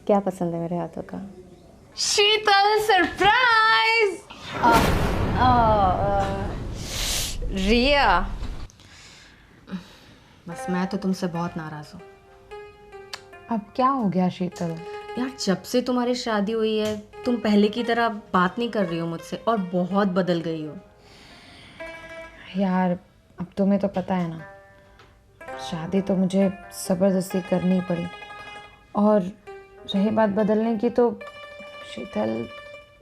क्या पसंद है मेरे हाथों का? शीतल सरप्राइज। रिया, बस मैं तो तुमसे बहुत नाराज हूँ अब क्या हो गया शीतल? यार। जब से तुम्हारी शादी हुई है तुम पहले की तरह बात नहीं कर रही हो मुझसे और बहुत बदल गई हो। यार अब तुम्हें तो पता है ना, शादी तो मुझे ज़बरदस्ती करनी पड़ी। और रही बात बदलने की, तो शीतल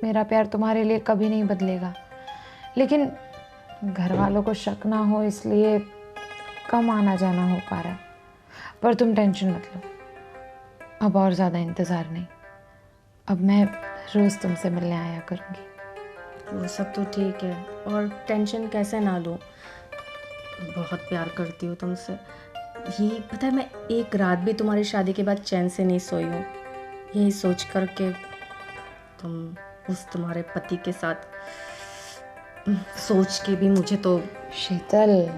मेरा प्यार तुम्हारे लिए कभी नहीं बदलेगा, लेकिन घर वालों को शक ना हो इसलिए कम आना जाना हो पा रहा है। पर तुम टेंशन मत लो, अब और ज़्यादा इंतज़ार नहीं। अब मैं रोज़ तुमसे मिलने आया करूँगी। वो सब तो ठीक है, और टेंशन कैसे ना लूँ, बहुत प्यार करती हूँ तुमसे। ये पता है, मैं एक रात भी तुम्हारी शादी के बाद चैन से नहीं सोई हूँ, यही सोच कर के तुम उस तुम्हारे पति के साथ सोच के भी मुझे तो। शीतल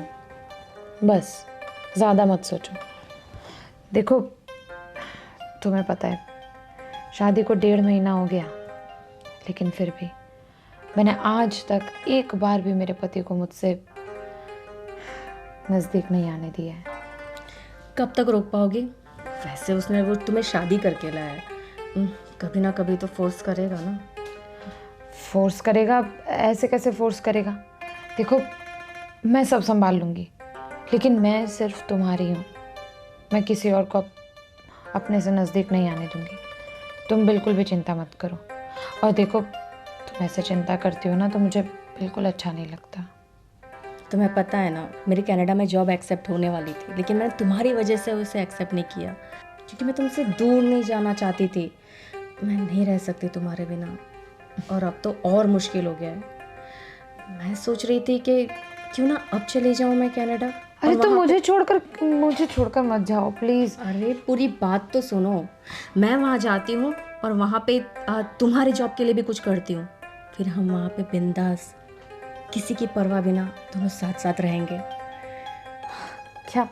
बस ज़्यादा मत सोचो। देखो तुम्हें पता है शादी को 1.5 महीना हो गया, लेकिन फिर भी मैंने आज तक एक बार भी मेरे पति को मुझसे नज़दीक नहीं आने दिया है। कब तक रोक पाओगी? वैसे उसने वो तुम्हें शादी करके लाया है, कभी ना कभी तो फोर्स करेगा ना। फोर्स करेगा? ऐसे कैसे फोर्स करेगा? देखो मैं सब संभाल लूँगी, लेकिन मैं सिर्फ तुम्हारी हूँ। मैं किसी और को अपने से नज़दीक नहीं आने दूँगी। तुम बिल्कुल भी चिंता मत करो। और देखो तुम ऐसे चिंता करती हो ना तो मुझे बिल्कुल अच्छा नहीं लगता। तुम्हें पता है ना, मेरी कनाडा में जॉब एक्सेप्ट होने वाली थी, लेकिन मैंने तुम्हारी वजह से उसे एक्सेप्ट नहीं किया, क्योंकि मैं तुमसे दूर नहीं जाना चाहती थी। मैं नहीं रह सकती तुम्हारे बिना, और अब तो और मुश्किल हो गया है। मैं सोच रही थी कि क्यों ना अब चली जाऊँ मैं कनाडा। अरे तो मुझे छोड़कर मत जाओ प्लीज़। अरे पूरी बात तो सुनो। मैं वहाँ जाती हूँ और वहाँ पे तुम्हारी जॉब के लिए भी कुछ करती हूँ, फिर हम वहाँ पे बिंदास किसी की परवाह बिना दोनों साथ साथ रहेंगे। क्या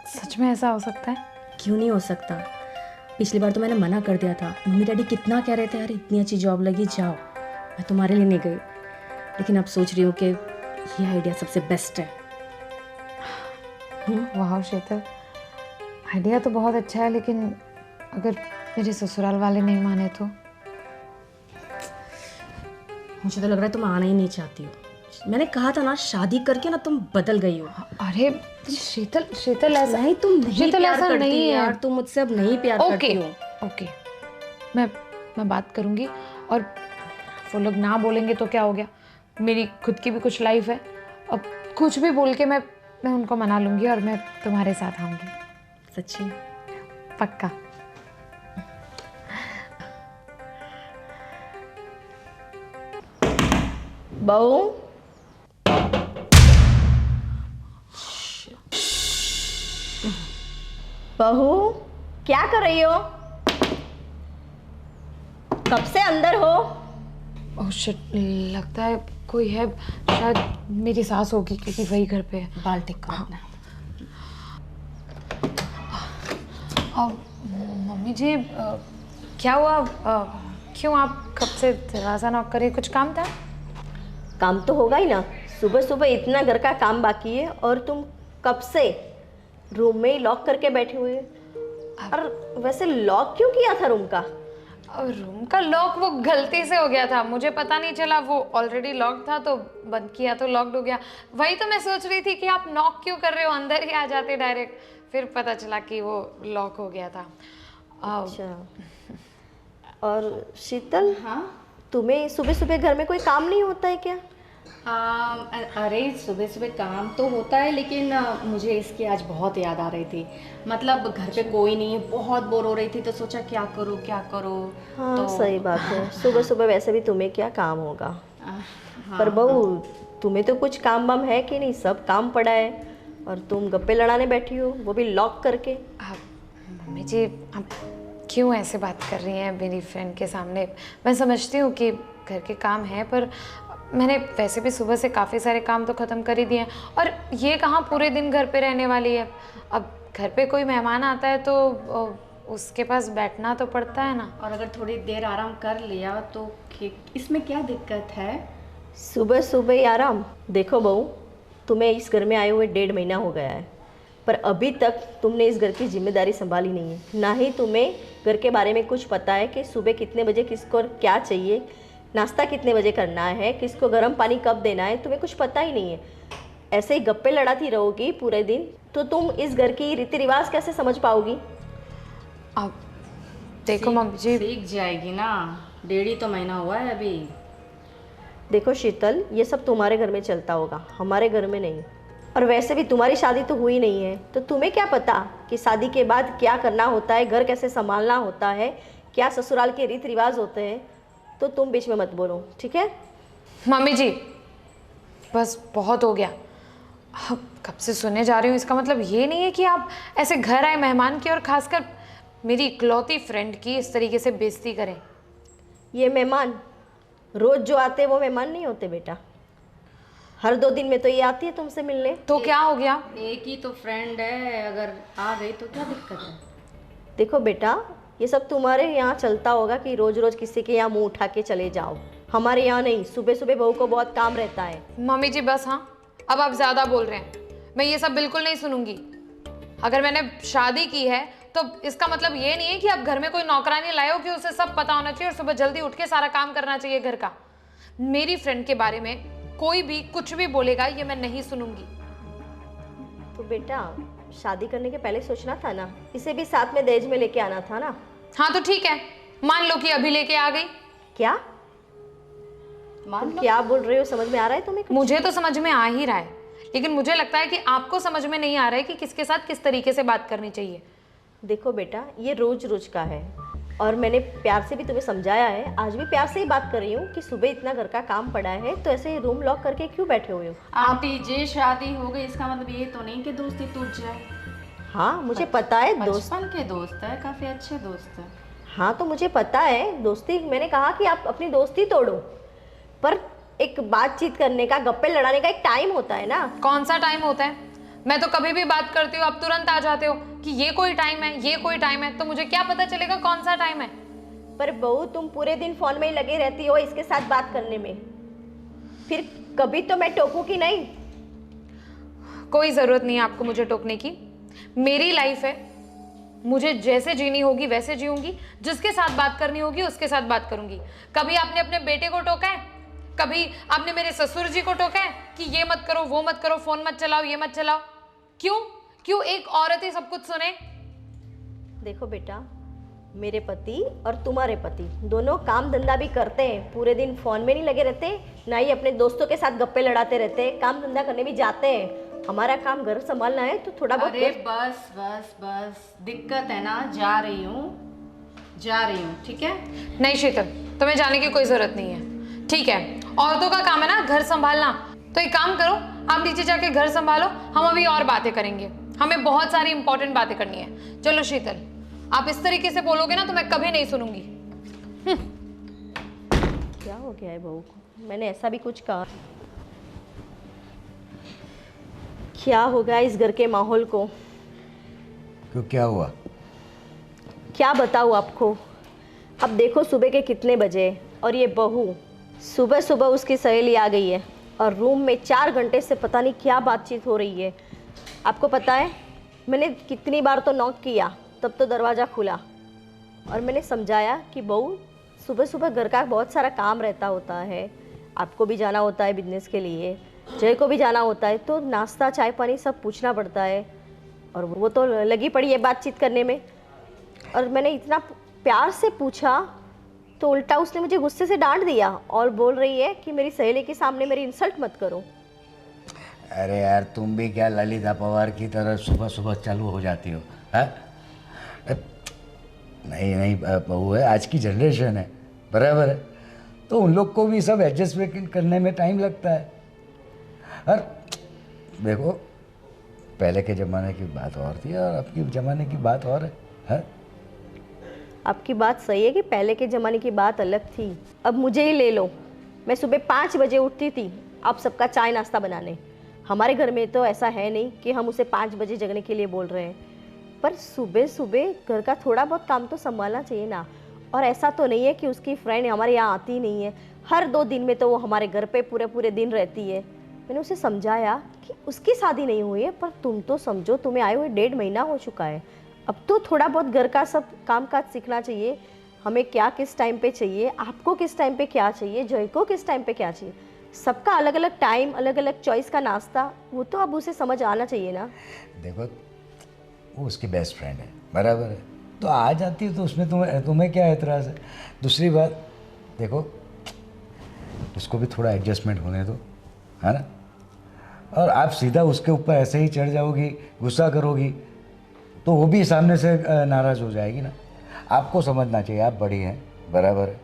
सच में ऐसा हो सकता है? क्यों नहीं हो सकता? पिछली बार तो मैंने मना कर दिया था, मम्मी डैडी कितना कह रहे थे यार इतनी अच्छी जॉब लगी जाओ, मैं तुम्हारे लिए नहीं गई। लेकिन अब सोच रही हूँ कि ये आइडिया सबसे बेस्ट है। वाह शीतल, आइडिया तो बहुत अच्छा है, लेकिन अगर मेरे ससुराल वाले नहीं माने तो? मुझे तो लग रहा है तुम आना ही नहीं चाहती हो। मैंने कहा था ना, शादी करके ना तुम बदल गई हो। अरे शीतल ऐसा नहीं, तुम नहीं शीतल प्यार ऐसा करती नहीं है यार, तुम मुझसे अब नहीं प्यार करती हो। ओके मैं बात करूंगी, और वो लोग ना बोलेंगे तो क्या हो गया? मेरी खुद की भी कुछ लाइफ है। अब कुछ भी बोल के मैं उनको मना लूंगी और मैं तुम्हारे साथ आऊंगी। सच्ची? पक्का। बहू, बहू क्या कर रही हो? कब से अंदर हो? ओह शिट, लगता है कोई है, शायद मेरी सास होगी क्योंकि वही घर पे है। बाल टिक करो अपना। मम्मी जी क्या हुआ? क्यों आप कब से दरवाज़ा नॉक कर रही? कुछ काम था? काम तो होगा ही ना, सुबह सुबह इतना घर का काम बाकी है और तुम कब से रूम में ही लॉक करके बैठे हुए हो। और वैसे लॉक क्यों किया था रूम का? रूम का लॉक वो गलती से हो गया था, मुझे पता नहीं चला, वो ऑलरेडी लॉक था तो बंद किया तो लॉक्ड हो गया। वही तो मैं सोच रही थी कि आप नॉक क्यों कर रहे हो, अंदर ही आ जाते डायरेक्ट। फिर पता चला कि वो लॉक हो गया था। अच्छा। और शीतल, हाँ? तुम्हें सुबह सुबह घर में कोई काम नहीं होता है क्या? अरे सुबह सुबह काम तो होता है, लेकिन मुझे इसकी आज बहुत याद आ रही थी। मतलब घर पे कोई नहीं है, बहुत बोर हो रही थी, तो सोचा क्या करूँ क्या करूँ। हाँ तो सही बात है, सुबह सुबह वैसे भी तुम्हें क्या काम होगा। हाँ, पर बहू, तुम्हें तो कुछ काम वाम है कि नहीं? सब काम पड़ा है और तुम गप्पे लड़ाने बैठी हो, वो भी लॉक करके। मम्मी जी आप क्यों ऐसे बात कर रही हैं मेरी फ्रेंड के सामने? मैं समझती हूँ कि घर के काम है, पर मैंने वैसे भी सुबह से काफ़ी सारे काम तो ख़त्म कर ही दिए हैं, और ये कहाँ पूरे दिन घर पे रहने वाली है। अब घर पे कोई मेहमान आता है तो उसके पास बैठना तो पड़ता है ना। और अगर थोड़ी देर आराम कर लिया तो इसमें क्या दिक्कत है? सुबह सुबह ही आराम? देखो बहू, तुम्हें इस घर में आए हुए 1.5 महीना हो गया है, पर अभी तक तुमने इस घर की जिम्मेदारी संभाली नहीं है। ना ही तुम्हें घर के बारे में कुछ पता है कि सुबह कितने बजे किसको क्या चाहिए, नाश्ता कितने बजे करना है, किसको गर्म पानी कब देना है, तुम्हें कुछ पता ही नहीं है। ऐसे ही गप्पे लड़ाती रहोगी पूरे दिन तो तुम इस घर की रीति रिवाज कैसे समझ पाओगी? अब देखो मम्मी जी, सीख जाएगी ना, 1.5 तो महीना हुआ है अभी। देखो शीतल, ये सब तुम्हारे घर में चलता होगा, हमारे घर में नहीं। और वैसे भी तुम्हारी शादी तो हुई नहीं है, तो तुम्हें क्या पता कि शादी के बाद क्या करना होता है, घर कैसे संभालना होता है, क्या ससुराल के रीति रिवाज होते हैं। तो तुम बीच में मत बोलो, ठीक है? मम्मी जी बस बहुत हो गया। अब कब से सुने जा रही हूँ, इसका मतलब ये नहीं है कि आप ऐसे घर आए मेहमान की और खासकर मेरी इकलौती फ्रेंड की इस तरीके से बेइज्जती करें। ये मेहमान रोज जो आते हैं वो मेहमान नहीं होते बेटा, हर 2 दिन में तो ये आती है तुमसे मिलने। तो क्या हो गया? एक ही तो फ्रेंड है, अगर आ गई तो क्या दिक्कत है? देखो बेटा, ये सब तुम्हारे यहाँ चलता होगा कि रोज रोज किसी के यहाँ मुंह उठा के चले जाओ, हमारे यहाँ नहीं। सुबह सुबह बहू को बहुत काम रहता है। मम्मी जी बस, हाँ अब आप ज़्यादा बोल रहे हैं, मैं ये सब बिल्कुल नहीं सुनूंगी। अगर मैंने शादी की है तो इसका मतलब ये नहीं है कि आप घर में कोई नौकरानी लाए हो कि उसे सब पता होना चाहिए और सुबह जल्दी उठ के सारा काम करना चाहिए घर का। मेरी फ्रेंड के बारे में कोई भी कुछ भी बोलेगा ये मैं नहीं सुनूंगी। तो बेटा, शादी करने के पहले सोचना था ना, इसे भी साथ में दहेज में लेके आना था ना। हाँ तो ठीक है, मान लो कि अभी लेके आ गई। क्या मान तुम क्या बोल रहे हो, समझ में आ रहा है तुम्हें? मुझे तो समझ में आ ही रहा है, लेकिन मुझे लगता है कि आपको समझ में नहीं आ रहा है कि किसके साथ किस तरीके से बात करनी चाहिए। देखो बेटा, ये रोज रोज का है और मैंने प्यार से भी तुम्हें समझाया है, आज भी प्यार से ही बात कर रही हूँ कि सुबह इतना घर का काम पड़ा है तो ऐसे ही रूम लॉक करके क्यों बैठे हुए हो? आंटी जी शादी हो गई इसका मतलब ये तो नहीं कि दोस्ती टूट जाए। हाँ मुझे पता है दोस्त, बचपन के दोस्त है, काफी अच्छे दोस्त है। हाँ तो मुझे पता है दोस्ती, मैंने कहा कि आप अपनी दोस्ती तोड़ो, पर एक बातचीत करने का, गप्पे लड़ाने का एक टाइम होता है ना। कौन सा टाइम होता है? मैं तो कभी भी बात करती हूँ आप तुरंत आ जाते हो कि ये कोई टाइम है, ये कोई टाइम है, तो मुझे क्या पता चलेगा कौन सा टाइम है? पर बहू, तुम पूरे दिन फोन में ही लगे रहती हो इसके साथ बात करने में, फिर कभी तो मैं टोकूं कि नहीं? कोई ज़रूरत नहीं है आपको मुझे टोकने की। मेरी लाइफ है, मुझे जैसे जीनी होगी वैसे जीऊंगी, जिसके साथ बात करनी होगी उसके साथ बात करूंगी। कभी आपने अपने बेटे को टोका है? कभी आपने मेरे ससुर जी को टोका है कि ये मत करो, वो मत करो, फोन मत चलाओ, ये मत चलाओ? क्यों क्यों एक औरत ही सब कुछ सुने? देखो बेटा, मेरे पति और तुम्हारे पति दोनों काम धंधा भी करते हैं, पूरे दिन फोन में नहीं लगे रहते, ना ही अपने दोस्तों के साथ गप्पे लड़ाते रहते हैं, काम धंधा करने भी जाते हैं। हमारा काम घर संभालना है तो थोड़ा बहुत अरे बस बस बस, दिक्कत है ना, जा रही हूँ, ठीक है? नहीं शीतल, तुम्हें जाने की कोई जरूरत नहीं है, ठीक है? औरतों का काम है ना घर संभालना, तो एक काम करो, आप नीचे जाके घर संभालो, हम अभी और बातें करेंगे, हमें बहुत सारी इंपॉर्टेंट बातें करनी है। चलो शीतल, आप इस तरीके से बोलोगे ना तो मैं कभी नहीं सुनूंगी। क्या हो गया है बहू को? मैंने ऐसा भी कुछ कहा? क्या होगा इस घर के माहौल को? क्यों, क्या हुआ? क्या बताऊँ आपको? अब देखो सुबह के कितने बजे, और ये बहू सुबह सुबह उसकी सहेली आ गई है और रूम में 4 घंटे से पता नहीं क्या बातचीत हो रही है। आपको पता है मैंने कितनी बार तो नॉक किया, तब तो दरवाज़ा खुला और मैंने समझाया कि बहू सुबह सुबह घर का बहुत सारा काम रहता होता है, आपको भी जाना होता है बिजनेस के लिए, जय को भी जाना होता है, तो नाश्ता चाय पानी सब पूछना पड़ता है, और वो तो लगी पड़ी है बातचीत करने में। और मैंने इतना प्यार से पूछा तो उल्टा उसने मुझे गुस्से से डांट दिया और बोल रही है कि मेरी सहेली के सामने मेरी इंसल्ट मत करो। अरे यार, तुम भी क्या ललिता पवार की तरह सुबह सुबह चालू हो जाती हो? हाँ, नहीं नहीं बहू है, आज की जनरेशन है, बराबर है, तो उन लोग को भी सब एडजस्टमेंट करने में टाइम लगता है। और देखो, पहले के ज़माने की बात और थी और अब के ज़माने की बात और है, हाँ? आपकी बात सही है कि पहले के ज़माने की बात अलग थी। अब मुझे ही ले लो, मैं सुबह 5 बजे उठती थी आप सबका चाय नाश्ता बनाने। हमारे घर में तो ऐसा है नहीं कि हम उसे 5 बजे जगने के लिए बोल रहे हैं। पर सुबह सुबह घर का थोड़ा बहुत काम तो संभालना चाहिए ना। और ऐसा तो नहीं है कि उसकी फ्रेंड हमारे यहाँ आती नहीं है, हर 2 दिन में तो वो हमारे घर पे पूरे पूरे दिन रहती है। मैंने उसे समझाया कि उसकी शादी नहीं हुई है, पर तुम तो समझो, तुम्हें आए हुए 1.5 महीना हो चुका है। अब तो थोड़ा बहुत घर का सब काम काज सीखना चाहिए, हमें क्या किस टाइम पे चाहिए, आपको किस टाइम पे क्या चाहिए, जय को किस टाइम पे क्या चाहिए। सबका अलग अलग टाइम, अलग अलग चॉइस का नाश्ता, वो तो अब उसे समझ आना चाहिए ना। देखो वो उसकी बेस्ट फ्रेंड है, बराबर है, तो आ जाती है तो उसमें तुम्हें क्या एतराज़ है। दूसरी बात देखो, उसको भी थोड़ा एडजस्टमेंट होने दो, है ना। और आप सीधा उसके ऊपर ऐसे ही चढ़ जाओगी, गुस्सा करोगी, तो वो भी सामने से नाराज़ हो जाएगी ना। आपको समझना चाहिए, आप बड़ी हैं, बराबर है,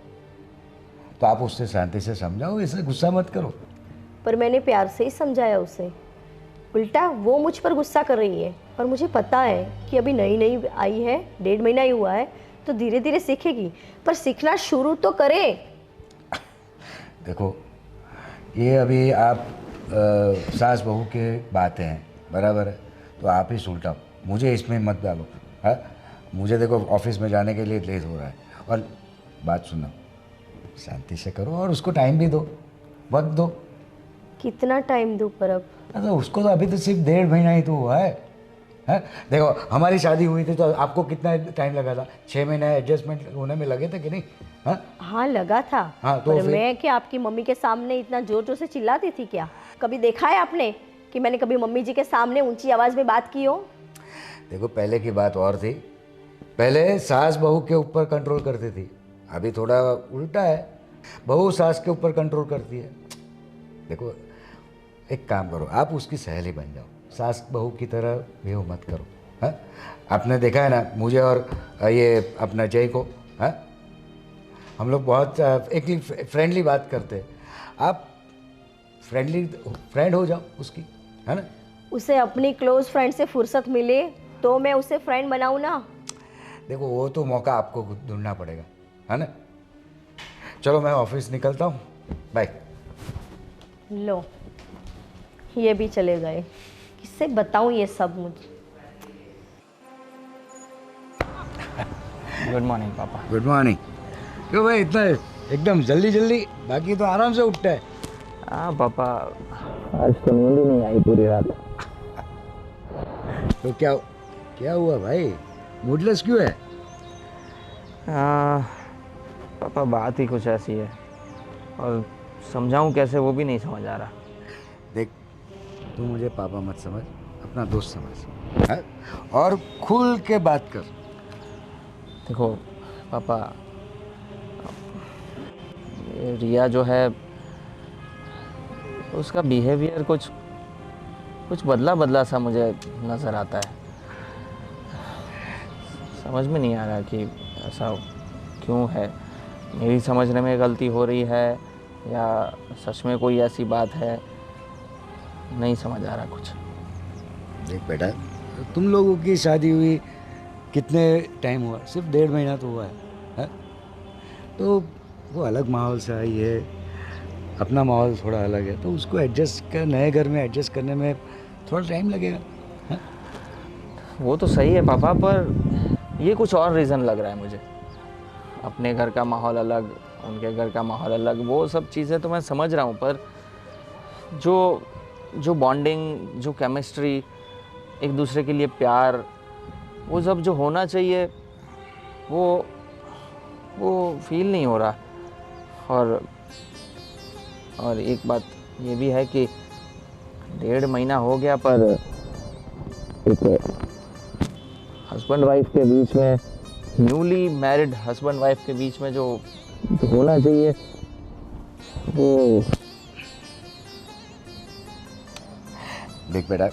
तो आप उससे शांति से समझाओ, इसे गुस्सा मत करो। पर मैंने प्यार से ही समझाया उसे, उल्टा वो मुझ पर गुस्सा कर रही है। और मुझे पता है कि अभी नई नई आई है, 1.5 महीना ही हुआ है, तो धीरे धीरे सीखेगी, पर सीखना शुरू तो करे। देखो ये अभी आप सास बहू के बातें हैं, बराबर है, तो आप ही सुलटाओ, मुझे इसमें मत डालो। हाँ, मुझे देखो ऑफिस में जाने के लिए लेट हो रहा है। और बात सुनो, शांति से करो और उसको टाइम भी दो, वक्त दो। कितना टाइम दूँ पर अब? अरे उसको तो अभी तो सिर्फ 1.5 महीना ही तो हुआ है। हैं, देखो हमारी शादी हुई थी तो आपको कितना टाइम लगा था, 6 महीने एडजस्टमेंट होने में लगे थे कि नहीं? हाँ हाँ लगा था। हाँ, तो पर फिर? मैं क्या आपकी मम्मी के सामने इतना जोर जोर से चिल्लाती थी क्या? कभी देखा है आपने कि मैंने कभी मम्मी जी के सामने ऊंची आवाज़ में बात की हो? देखो पहले की बात और थी, पहले सास बहू के ऊपर कंट्रोल करती थी, अभी थोड़ा उल्टा है, बहू सास के ऊपर कंट्रोल करती है। देखो एक काम करो, आप उसकी सहेली बन जाओ, सास बहू की तरह बिहेव मत करो। हाँ, आपने देखा है ना मुझे और ये अपना जय को, हाँ हम लोग बहुत एक फ्रेंडली बात करते हैं, आप फ्रेंडली फ्रेंड हो जाओ उसकी, है ना। उसे अपनी क्लोज फ्रेंड से फुर्सत मिले तो मैं उसे फ्रेंड बनाऊँ ना। देखो वो तो मौका आपको ढूंढना पड़ेगा, है ना। चलो मैं ऑफिस निकलता हूँ, बाय। लो ये भी चले गए, किससे बताऊँ ये सब मुझे। गुड मॉर्निंग पापा। Good morning. क्यों भाई इतना एकदम जल्दी जल्दी, बाकी तो आराम से उठता है। हाँ पापा, आज तो नींद ही नहीं आई पूरी रात। तो क्या क्या हुआ भाई, मूडलेस क्यों है? पापा बात ही कुछ ऐसी है, और समझाऊं कैसे वो भी नहीं समझ आ रहा। देख तू मुझे पापा मत समझ, अपना दोस्त समझ, है? और खुल के बात कर। देखो पापा, ये रिया जो है उसका बिहेवियर कुछ बदला बदला सा मुझे नज़र आता है। समझ में नहीं आ रहा कि ऐसा क्यों है, मेरी समझने में गलती हो रही है या सच में कोई ऐसी बात है, नहीं समझ आ रहा कुछ। देख बेटा, तुम लोगों की शादी हुई कितने टाइम हुआ, सिर्फ 1.5 महीना तो हुआ है? तो वो अलग माहौल से आई है, अपना माहौल थोड़ा अलग है, तो उसको एडजस्ट कर, नए घर में एडजस्ट करने में थोड़ा टाइम लगेगा। है? वो तो सही है पापा, पर ये कुछ और रीज़न लग रहा है मुझे। अपने घर का माहौल अलग, उनके घर का माहौल अलग, वो सब चीज़ें तो मैं समझ रहा हूँ, पर जो बॉन्डिंग, जो केमिस्ट्री, एक दूसरे के लिए प्यार, वो सब जो होना चाहिए वो फील नहीं हो रहा। और एक बात ये भी है कि 1.5 महीना हो गया, पर एक हस्बैंड वाइफ के बीच में, न्यूली मैरिड हस्बैंड वाइफ के बीच में जो होना चाहिए वो। देख बेटा,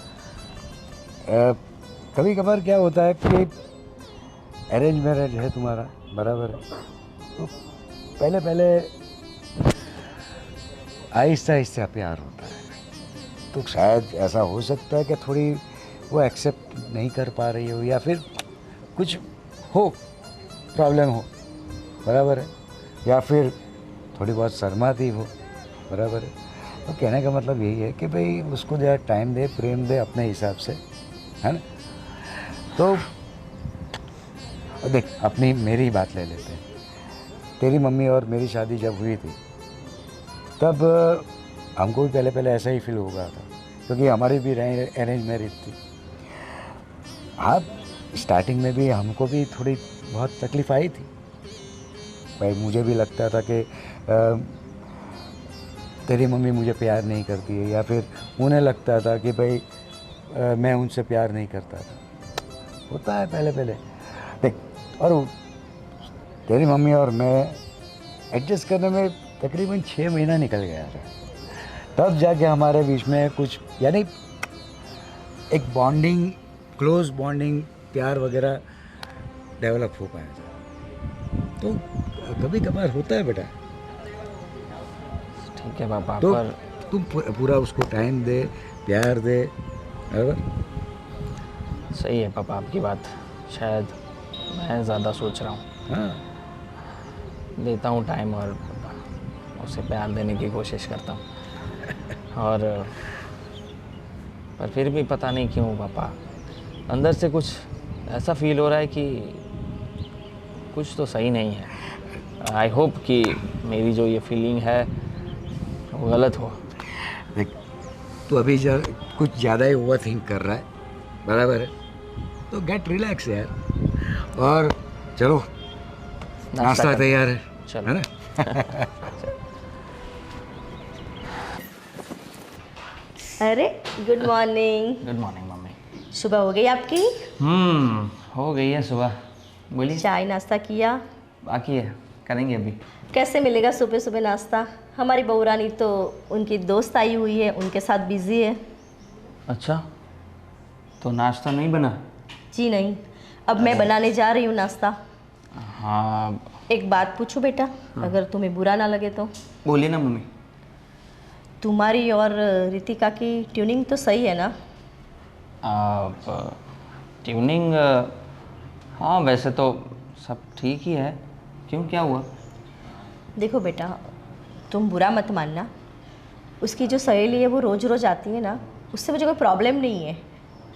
कभी कभार क्या होता है कि अरेंज मैरिज है तुम्हारा, बराबर है, तो पहले पहले आहिस्ता आहिस्ता प्यार होता है, तो शायद ऐसा हो सकता है कि थोड़ी वो एक्सेप्ट नहीं कर पा रही हो, या फिर कुछ हो, प्रॉब्लम हो, बराबर है, या फिर थोड़ी बहुत शर्माती हो, बराबर है। तो कहने का मतलब यही है कि भाई उसको जरा टाइम दे, प्रेम दे अपने हिसाब से, है ना। तो और देख अपनी मेरी बात ले लेते हैं। तेरी मम्मी और मेरी शादी जब हुई थी तब हमको भी पहले ऐसा ही फील हो गया था, क्योंकि हमारी भी अरेंज मैरिज थी। हाँ, स्टार्टिंग में भी हमको भी थोड़ी बहुत तकलीफ़ आई थी भाई। मुझे भी लगता था कि तेरी मम्मी मुझे प्यार नहीं करती है, या फिर उन्हें लगता था कि भाई मैं उनसे प्यार नहीं करता था। होता है पहले देख। और तेरी मम्मी और मैं एडजस्ट करने में तकरीबन 6 महीना निकल गया था, तब जाके हमारे बीच में कुछ यानी एक बॉन्डिंग, क्लोज बॉन्डिंग, प्यार वगैरह डेवलप हो पाया था। तो कभी कभार होता है बेटा। ठीक है पापा, तो पर तुम पूरा उसको टाइम दे, प्यार दे, बराबर। सही है पापा आपकी बात। शायद मैं ज़्यादा सोच रहा हूँ। हाँ, देता हूँ टाइम और उसे प्यार देने की कोशिश करता हूँ। और पर फिर भी पता नहीं क्यों पापा, अंदर से कुछ ऐसा फील हो रहा है कि कुछ तो सही नहीं है। आई होप कि मेरी जो ये फीलिंग है वो गलत हो। देख तू अभी कुछ ज़्यादा ही ओवर थिंक कर रहा है, बराबर है। तो गेट रिलैक्स यार, और चलो नाश्ता तैयार है, चलो। है ना? अरे good morning. Good morning mummy. सुबह हो गई आपकी? हो गई है सुबह। बोलिए। चाय नाश्ता किया? बाकी है, करेंगे अभी। कैसे मिलेगा सुबह सुबह नाश्ता? हमारी बहू रानी तो उनकी दोस्त आई हुई है, उनके साथ बिजी है। अच्छा, तो नाश्ता नहीं बना? जी नहीं, अब मैं बनाने जा रही हूँ नाश्ता। हाँ। एक बात पूछूं बेटा, अगर तुम्हें बुरा ना लगे तो? बोलिए ना मम्मी। तुम्हारी और रितिका की ट्यूनिंग तो सही है ना? ट्यूनिंग, हाँ वैसे तो सब ठीक ही है। क्यों, क्या हुआ? देखो बेटा, तुम बुरा मत मानना। उसकी जो सहेली है वो रोज़ रोज़ आती है ना, उससे मुझे कोई प्रॉब्लम नहीं है।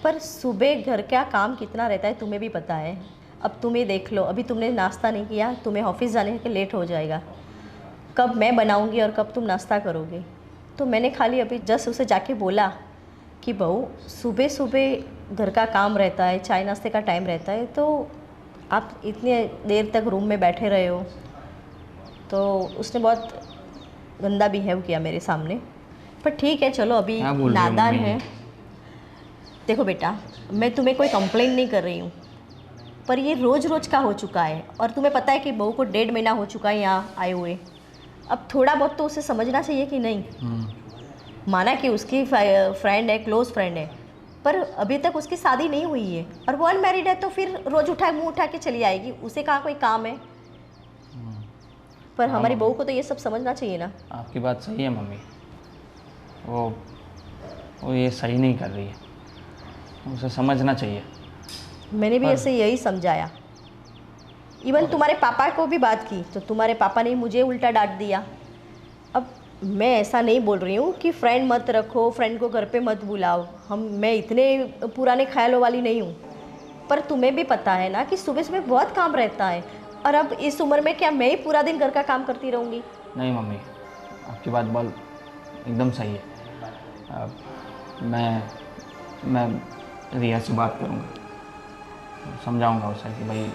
पर सुबह घर का काम कितना रहता है तुम्हें भी पता है। अब तुम ये देख लो, अभी तुमने नाश्ता नहीं किया, तुम्हें ऑफिस जाने के लेट हो जाएगा। कब मैं बनाऊंगी और कब तुम नाश्ता करोगे? तो मैंने खाली अभी जस्ट उसे जाके बोला कि बहू सुबह सुबह घर का काम रहता है, चाय नाश्ते का टाइम रहता है, तो आप इतने देर तक रूम में बैठे रहे हो। तो उसने बहुत गंदा बिहेव किया मेरे सामने। पर ठीक है, चलो अभी नादान है। देखो बेटा, मैं तुम्हें कोई कंप्लेंट नहीं कर रही हूँ, पर ये रोज़ रोज़ का हो चुका है। और तुम्हें पता है कि बहू को 1.5 महीना हो चुका है यहाँ आए हुए। अब थोड़ा बहुत तो उसे समझना चाहिए कि नहीं? माना कि उसकी फ्रेंड है, क्लोज फ्रेंड है, पर अभी तक उसकी शादी नहीं हुई है और वो अनमैरिड है, तो फिर रोज़ मुँह उठा के चली आएगी। उसे कहाँ कोई काम है? पर हमारी बहू को तो ये सब समझना चाहिए ना। आपकी बात सही है मम्मी। वो ये सही नहीं कर रही है, उसे समझना चाहिए। मैंने भी ऐसे यही समझाया। इवन तुम्हारे पापा को भी बात की तो तुम्हारे पापा ने मुझे उल्टा डांट दिया। अब मैं ऐसा नहीं बोल रही हूँ कि फ्रेंड मत रखो, फ्रेंड को घर पे मत बुलाओ, मैं इतने पुराने ख्यालों वाली नहीं हूँ। पर तुम्हें भी पता है ना कि सुबह सुबह बहुत काम रहता है, और अब इस उम्र में क्या मैं ही पूरा दिन घर का काम करती रहूँगी? नहीं मम्मी, आपकी बात एकदम सही है। मैं रिया से बात करूँगा, समझाऊँगा उसे कि भाई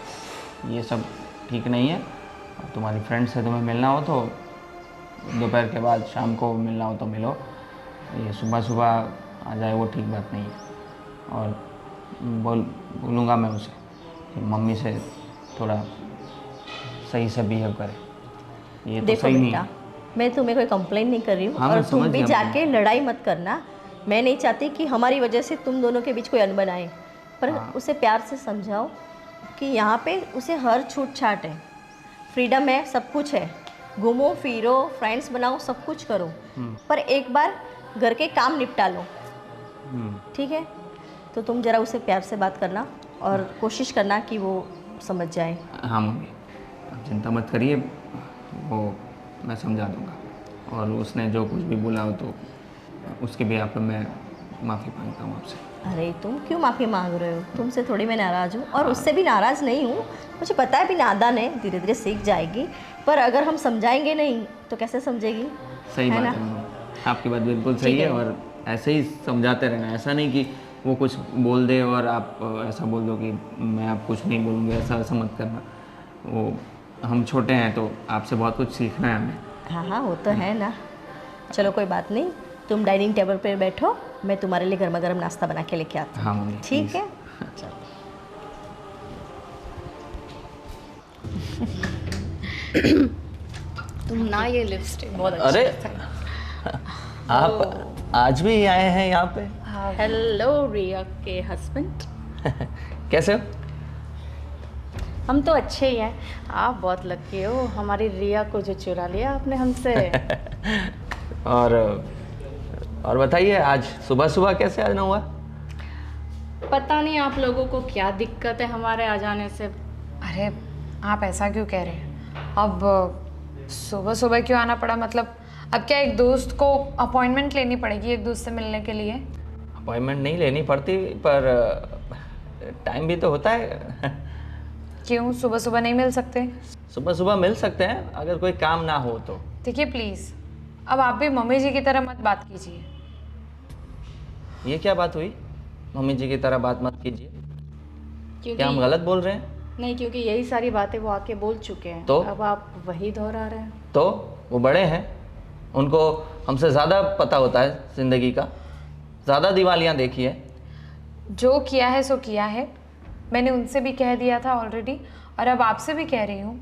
ये सब ठीक नहीं है। तुम्हारी फ्रेंड से तुम्हें मिलना हो तो दोपहर के बाद, शाम को मिलना हो तो मिलो। ये सुबह सुबह आ जाए वो ठीक बात नहीं है। और बोलूँगा मैं उसे कि मम्मी से थोड़ा सही से बिहेव करे। ये तो देखो सही नहीं बेटा, है। मैं तुम्हें कोई कंप्लेंट नहीं कर रही हूँ। हाँ, और मैं तुम समझ भी गया जाके लड़ाई मत करना। मैं नहीं चाहती कि हमारी वजह से तुम दोनों के बीच कोई अनबन आए। पर उसे प्यार से समझाओ कि यहाँ पे उसे हर छूट छाट है, फ्रीडम है, सब कुछ है। घूमो फिरो, फ्रेंड्स बनाओ, सब कुछ करो, पर एक बार घर के काम निपटा लो, ठीक है? तो तुम ज़रा उसे प्यार से बात करना और कोशिश करना कि वो समझ जाए। हाँ मम्मी, आप चिंता मत करिए, वो मैं समझा दूँगा। और उसने जो कुछ भी बोला हो तो उसके भी आप मैं माफ़ी मांगता हूँ आपसे। अरे तुम क्यों माफ़ी मांग रहे हो? तुमसे थोड़ी मैं नाराज़ हूँ, और उससे भी नाराज़ नहीं हूँ। मुझे पता है भी नादान है, धीरे धीरे सीख जाएगी, पर अगर हम समझाएंगे नहीं तो कैसे समझेगी? सही है बात ना? है मम्मी, आपकी बात बिल्कुल सही है। और ऐसे ही समझाते रहना, ऐसा नहीं कि वो कुछ बोल दे और आप ऐसा बोल दो कि मैं आप कुछ नहीं बोलूँगी, ऐसा मत करना। वो हम छोटे हैं तो आपसे बहुत कुछ सीखना है हमें। हाँ हाँ, वो तो है ना। चलो कोई बात नहीं, तुम डाइनिंग टेबल पे बैठो, मैं तुम्हारे लिए गर्मा गर्म नाश्ता बना के लेके आती हूँ। हाँ मम्मी, ठीक please। है? तुम ना ये लिपस्टिक बहुत अरे आप आज भी आए हैं यहाँ पे? हेलो रिया के हस्बैंड। कैसे हो? हम तो अच्छे ही हैं, आप बहुत लकी हो, हमारी रिया को जो चुरा लिया आपने हमसे। और बताइए, आज सुबह सुबह कैसे आना हुआ? पता नहीं आप लोगों को क्या दिक्कत है हमारे आ जाने से। अरे आप ऐसा क्यों कह रहे हैं? अब सुबह सुबह क्यों आना पड़ा? मतलब अब क्या एक दोस्त को अपॉइंटमेंट लेनी पड़ेगी एक दोस्त से मिलने के लिए? अपॉइंटमेंट नहीं लेनी पड़ती, पर टाइम भी तो होता है। क्यों सुबह सुबह नहीं मिल सकते? सुबह सुबह मिल सकते हैं अगर कोई काम ना हो तो। देखिए प्लीज़, अब आप भी मम्मी जी की तरह मत बात कीजिए। ये क्या बात हुई? मम्मी जी की तरह बात मत कीजिए। क्या हम गलत बोल रहे हैं? नहीं, क्योंकि यही सारी बातें वो आके बोल चुके हैं, तो? अब आप वही दोहरा रहे हैं। तो वो बड़े हैं, उनको हमसे ज़्यादा पता होता है ज़िंदगी का, ज़्यादा दिवालियाँ देखी है। जो किया है सो किया है, मैंने उनसे भी कह दिया था ऑलरेडी, और अब आपसे भी कह रही हूँ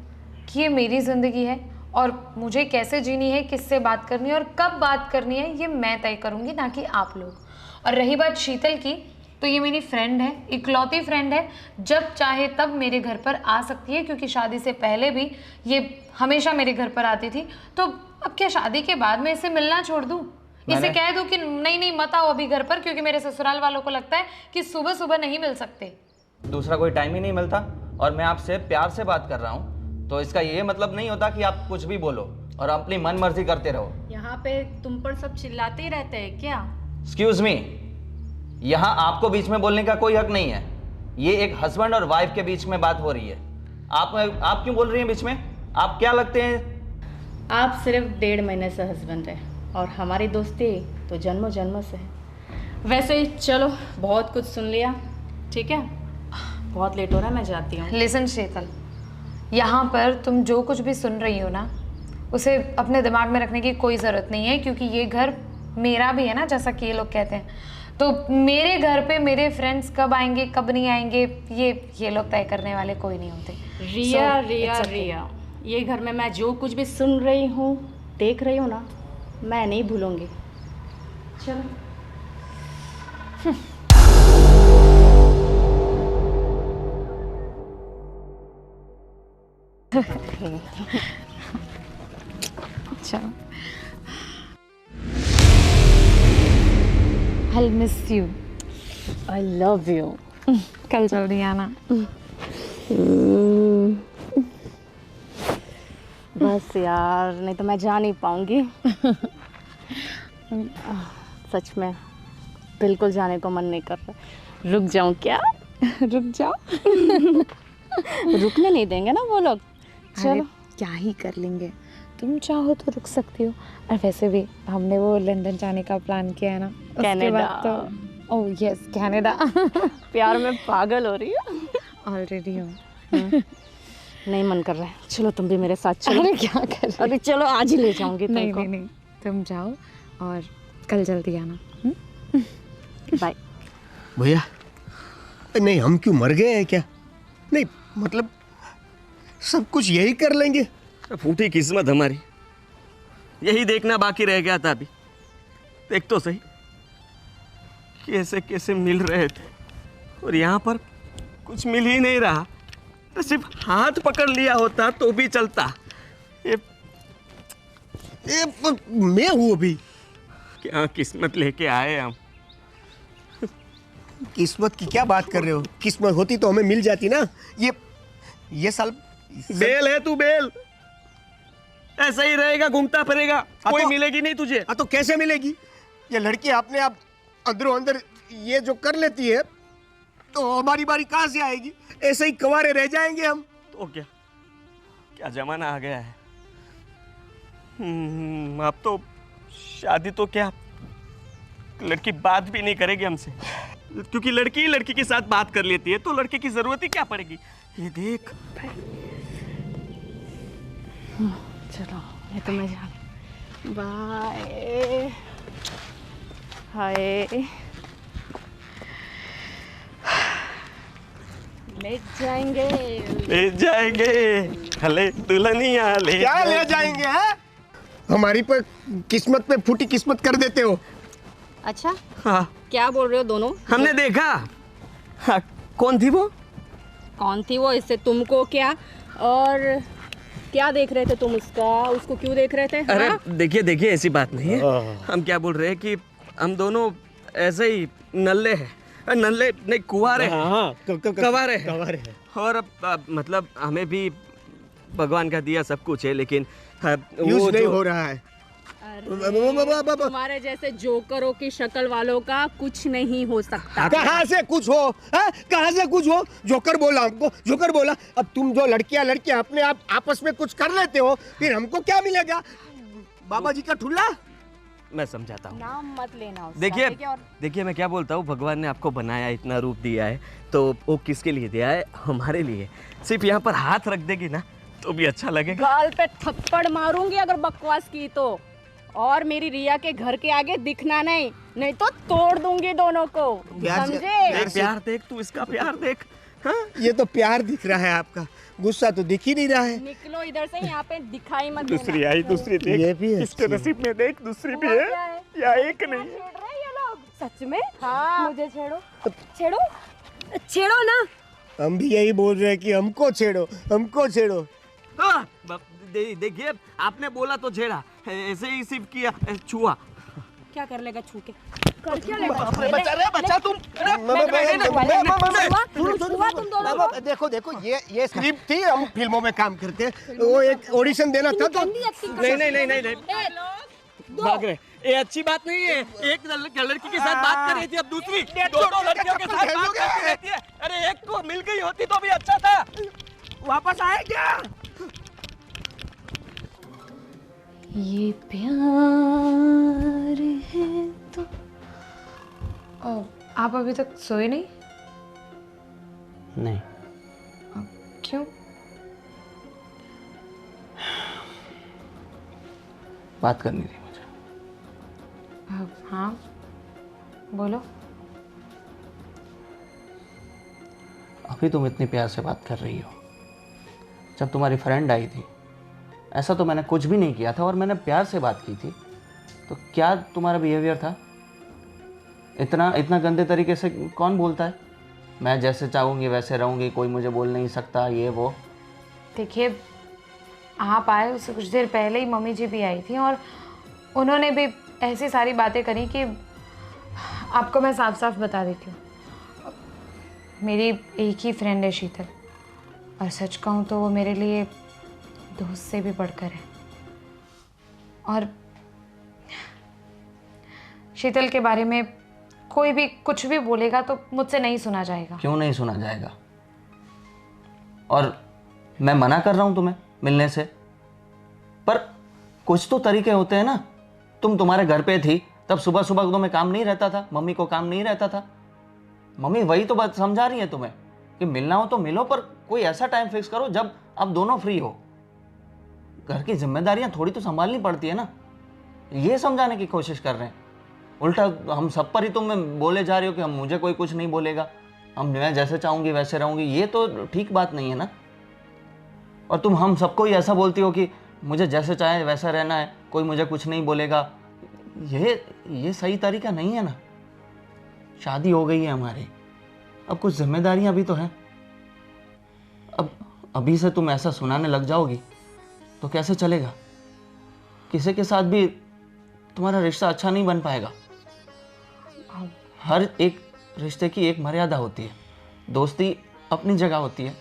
कि ये मेरी ज़िंदगी है और मुझे कैसे जीनी है, किससे बात करनी है और कब बात करनी है, ये मैं तय करूँगी, ना कि आप लोग। और रही बात शीतल की, तो ये मेरी फ्रेंड है, इकलौती फ्रेंड है, जब चाहे तब मेरे घर पर आ सकती है, क्योंकि शादी से पहले भी ये हमेशा मेरे घर पर आती थी। तो अब क्या शादी के बाद मैं इसे मिलना छोड़ दूँ? इसे कह दूँ कि नहीं नहीं मत आओ अभी घर पर, क्योंकि मेरे ससुराल वालों को लगता है कि सुबह सुबह नहीं मिल सकते। दूसरा कोई टाइम ही नहीं मिलता, और मैं आपसे प्यार से बात कर रहा हूँ, तो इसका ये मतलब नहीं होता कि आप कुछ भी बोलो और अपनी मन मर्जी करते रहो। यहाँ पे तुम पर सब चिल्लाते ही रहते हैं क्या? एक्सक्यूज मी, यहाँ आपको बीच में बोलने का कोई हक नहीं है। ये एक हस्बैंड और वाइफ के बीच में बात हो रही है। आप क्यों बोल रही हैं बीच में? आप क्या लगते हैं? आप सिर्फ 1.5 महीने से हस्बैंड है और हमारी दोस्ती तो जन्मों जन्मों से है। वैसे ही चलो, बहुत कुछ सुन लिया, ठीक है, बहुत लेट हो रहा है, मैं जाती हूँ। लिसन शीतल, यहाँ पर तुम जो कुछ भी सुन रही हो ना, उसे अपने दिमाग में रखने की कोई ज़रूरत नहीं है, क्योंकि ये घर मेरा भी है ना, जैसा कि ये लोग कहते हैं। तो मेरे घर पे मेरे फ्रेंड्स कब आएंगे कब नहीं आएंगे, ये लोग तय करने वाले कोई नहीं होते। रिया So, रिया it's okay. रिया, ये घर में मैं जो कुछ भी सुन रही हूँ, देख रही हूँ ना, मैं नहीं भूलूंगी। चलो। चलो, I'll miss you. I love you. कल जल्दी आना। बस यार, नहीं तो मैं जा नहीं पाऊंगी। सच में बिल्कुल जाने को मन नहीं कर रहा। रुक जाऊं क्या? रुक जाओ। रुकने नहीं देंगे ना वो लोग। चलो, क्या ही कर लेंगे, तुम चाहो तो रुक सकती हो। और वैसे भी हमने वो लंदन जाने का प्लान किया है ना, उसके कनाडा। बाद तो ओह यस कनाडा। प्यार में पागल हो रही हो। ऑलरेडी हो। नहीं मन कर रहा है, चलो तुम भी मेरे साथ चलो। अरे क्या कर रही हो? अरे चलो, आज ही ले जाऊंगी नहीं तुमको। नहीं नहीं, तुम जाओ और कल जल्दी आना। बाय। भैया, नहीं हम क्यों मर गए हैं क्या? नहीं मतलब सब कुछ यही कर लेंगे। फूटी किस्मत हमारी, यही देखना बाकी रह गया था। अभी देख तो सही, कैसे कैसे मिल रहे थे और यहाँ पर कुछ मिल ही नहीं रहा। तो सिर्फ हाथ पकड़ लिया होता तो भी चलता। ये मैं हूँ अभी। क्या किस्मत लेके आए हम। किस्मत की क्या बात कर रहे हो? किस्मत होती तो हमें मिल जाती ना। ये साल बेल है तू, बेल ऐसा ही रहेगा, घूमता फिरेगा, कोई तो- मिलेगी नहीं तुझे। तो कैसे मिलेगी? ये लड़की अपने आप अंदरों अंदर ये जो कर लेती है तो हमारी बारी कहाँ से आएगी? ऐसे ही कंवारे रह जाएंगे हम। तो क्या क्या जमाना आ गया है। अब तो शादी तो क्या, लड़की बात भी नहीं करेगी हमसे, क्योंकि लड़की ही लड़की के साथ बात कर लेती है, तो लड़के की जरूरत ही क्या पड़ेगी। ये देख। चलो ये तो मैं जान। बाय। हाय। ले जाएंगे। ले जाएंगे हले दुल्हनिया ले क्या ले जाएंगे हैं? हमारी पर किस्मत पे फूटी किस्मत कर देते हो। अच्छा हाँ क्या बोल रहे हो दोनों? हमने देखा। हाँ, कौन थी वो? कौन थी वो? इससे तुमको क्या? और क्या देख रहे थे तुम उसको क्यों देख रहे थे? अरे हाँ? देखिए देखिए, ऐसी बात नहीं है। हम क्या बोल रहे हैं कि हम दोनों ऐसे ही नल्ले हैं, नल्ले नहीं कुंवारे हैं। हाँ, कवारे हैं। कवारे हैं। और अब मतलब हमें भी भगवान का दिया सब कुछ है, लेकिन यूज वो नहीं जो हो रहा है। तुम्हारे जैसे जोकरों की शक्ल वालों का कुछ नहीं हो सकता। कहाँ से कुछ हो? हाँ? कहाँ से कुछ हो? जोकर बोला हमको, जोकर बोला। अब तुम जो लड़कियां अपने आप आपस में कुछ कर लेते हो, फिर हमको क्या मिलेगा? बाबा जी का ठुल्ला। मैं समझाता हूँ। नाम मत लेना उसका, देखिए ठीक है? और देखिए, मैं क्या बोलता हूँ, भगवान ने आपको बनाया, इतना रूप दिया है, तो वो किसके लिए दिया है? हमारे लिए। सिर्फ यहाँ पर हाथ रख देगी ना तो भी अच्छा लगेगा। गाल पे थप्पड़ मारूंगी अगर बकवास की तो। और मेरी रिया के घर के आगे दिखना नहीं तो तोड़ दूंगी दोनों को, समझे? देख प्यार, देख तू इसका प्यार देख। हाँ? ये तो प्यार दिख रहा है आपका, गुस्सा तो दिख ही नहीं रहा है। निकलो इधर से, यहाँ पे दिखाई मत दूसरी आई, दूसरी देख। ये भी है। इसके नसीब में देख, दूसरी भी है या एक नहीं है। छेड़ रहे ये लोग सच में? हाँ मुझे छेड़ो ना। हम भी यही बोल रहे हैं कि हमको छेड़ो। हाँ, देखिए आपने बोला तो छेड़ा, ऐसे ही सिर्फ किया, छुआ। क्या कर लेगा छू के? कर क्या लेगा? बच्चा तुम। देखो ये स्क्रिप्ट थी, हम फिल्मों में काम करते हैं। वो एक ऑडिशन देना था तो नहीं भाग रहे। ये अच्छी बात नहीं है। एक लड़की के साथ बात कर रही थी, अब दूसरी दोनों लड़कियों के साथ बात कर रही थी। अरे एक को मिल गई होती तो भी अच्छा था। वापस आए क्या? ये प्यार है तो। आप अभी तक सोए नहीं? नहीं। क्यों? बात करनी थी मुझे। हाँ बोलो। अभी तुम इतनी प्यार से बात कर रही हो, जब तुम्हारी फ्रेंड आई थी ऐसा तो मैंने कुछ भी नहीं किया था, और मैंने प्यार से बात की थी, तो क्या तुम्हारा बिहेवियर था? इतना गंदे तरीके से कौन बोलता है? मैं जैसे चाहूँगी वैसे रहूँगी, कोई मुझे बोल नहीं सकता, ये वो। देखिए आप आए उससे कुछ देर पहले ही मम्मी जी भी आई थी, और उन्होंने भी ऐसी सारी बातें करी कि आपको मैं साफ साफ बता देती हूँ। मेरी एक ही फ्रेंड है शीतल, और सच कहूँ तो वो मेरे लिए दोस्त से भी बढ़कर है। और शीतल के बारे में कोई भी कुछ भी बोलेगा तो मुझसे नहीं सुना जाएगा। क्यों नहीं सुना जाएगा? और मैं मना कर रहा हूँ तुम्हें मिलने से, पर कुछ तो तरीके होते हैं ना। तुम्हारे घर पे थी तब सुबह सुबह तुम्हें काम नहीं रहता था, मम्मी को काम नहीं रहता था। मम्मी वही तो बात समझा रही है तुम्हें कि मिलना हो तो मिलो, पर कोई ऐसा टाइम फिक्स करो जब आप दोनों फ्री हो। घर की जिम्मेदारियां थोड़ी तो संभालनी पड़ती है ना। ये समझाने की कोशिश कर रहे हैं, उल्टा हम सब पर ही तुम बोले जा रहे हो कि हम मुझे कोई कुछ नहीं बोलेगा, मैं जैसे चाहूँगी वैसे रहूँगी। ये तो ठीक बात नहीं है ना। और तुम हम सबको ही ऐसा बोलती हो कि मुझे जैसे चाहे वैसा रहना है, कोई मुझे कुछ नहीं बोलेगा। ये सही तरीका नहीं है ना। शादी हो गई है हमारी, अब कुछ जिम्मेदारियां भी तो हैं। अब अभी से तुम ऐसा सुनाने लग जाओगी तो कैसे चलेगा? किसी के साथ भी तुम्हारा रिश्ता अच्छा नहीं बन पाएगा। हर एक रिश्ते की एक मर्यादा होती है। दोस्ती अपनी जगह होती है,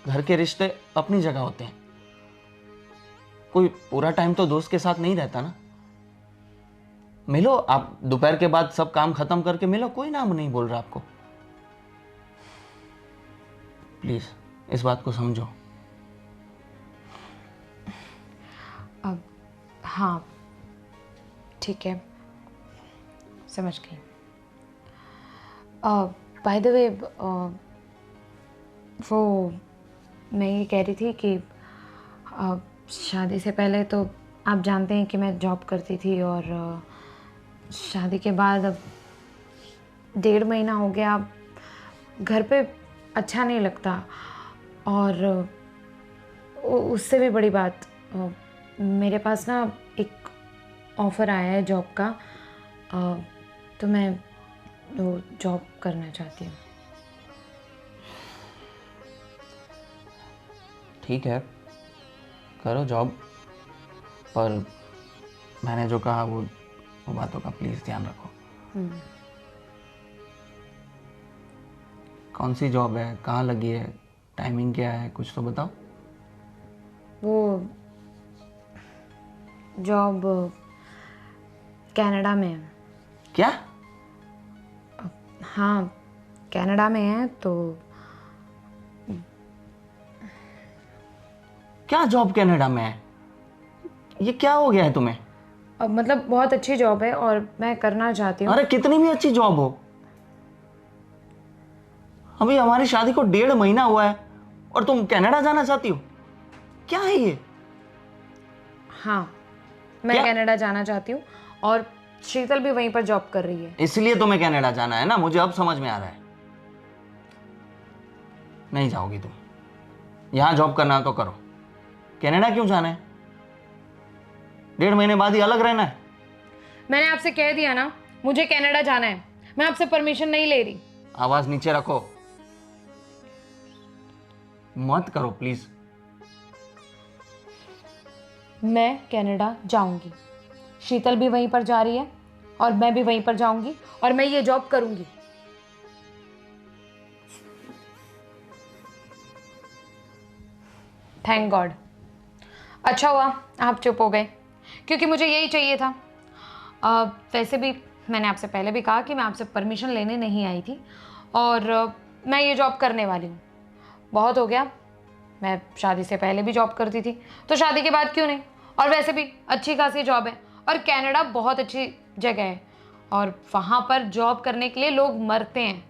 घर के रिश्ते अपनी जगह होते हैं। कोई पूरा टाइम तो दोस्त के साथ नहीं रहता ना। मिलो, आप दोपहर के बाद सब काम खत्म करके मिलो, कोई नाम नहीं बोल रहा आपको। प्लीज इस बात को समझो। अब हाँ ठीक है, समझ गई। बाय द वे, वो मैं ये कह रही थी कि शादी से पहले तो आप जानते हैं कि मैं जॉब करती थी, और शादी के बाद अब 1.5 महीना हो गया, घर पे अच्छा नहीं लगता। और उससे भी बड़ी बात, मेरे पास ना एक ऑफ़र आया है जॉब का, तो मैं वो जॉब करना चाहती हूँ। ठीक है, करो जॉब, पर मैंने जो कहा वो बातों का प्लीज़ ध्यान रखो। कौन सी जॉब है, कहाँ लगी है, टाइमिंग क्या है, कुछ तो बताओ। वो जॉब कनाडा में है। क्या? हाँ, कनाडा में है। तो क्या जॉब कनाडा में है? ये क्या हो गया है तुम्हें? अब मतलब बहुत अच्छी जॉब है और मैं करना चाहती हूँ। अरे कितनी भी अच्छी जॉब हो, अभी हमारी शादी को 1.5 महीना हुआ है और तुम कनाडा जाना चाहती हो? क्या है ये? हाँ, मैं क्या? कनाडा जाना चाहती हूँ और शीतल भी वहीं पर जॉब कर रही है। इसलिए तुम्हें कनाडा जाना है ना, मुझे अब समझ में आ रहा है। नहीं जाओगी तुम, यहां जॉब करना है तो करो, कनाडा क्यों जाना है? 1.5 महीने बाद ही अलग रहना है। मैंने आपसे कह दिया ना, मुझे कनाडा जाना है, मैं आपसे परमिशन नहीं ले रही। आवाज नीचे रखो, मत करो प्लीज। मैं कनाडा जाऊंगी, शीतल भी वहीं पर जा रही है और मैं भी वहीं पर जाऊंगी और मैं ये जॉब करूंगी। थैंक गॉड, अच्छा हुआ आप चुप हो गए, क्योंकि मुझे यही चाहिए था। वैसे भी मैंने आपसे पहले भी कहा कि मैं आपसे परमिशन लेने नहीं आई थी, और मैं ये जॉब करने वाली हूँ। बहुत हो गया, मैं शादी से पहले भी जॉब करती थी, तो शादी के बाद क्यों नहीं। और वैसे भी अच्छी खासी जॉब है, और कनाडा बहुत अच्छी जगह है, और वहाँ पर जॉब करने के लिए लोग मरते हैं।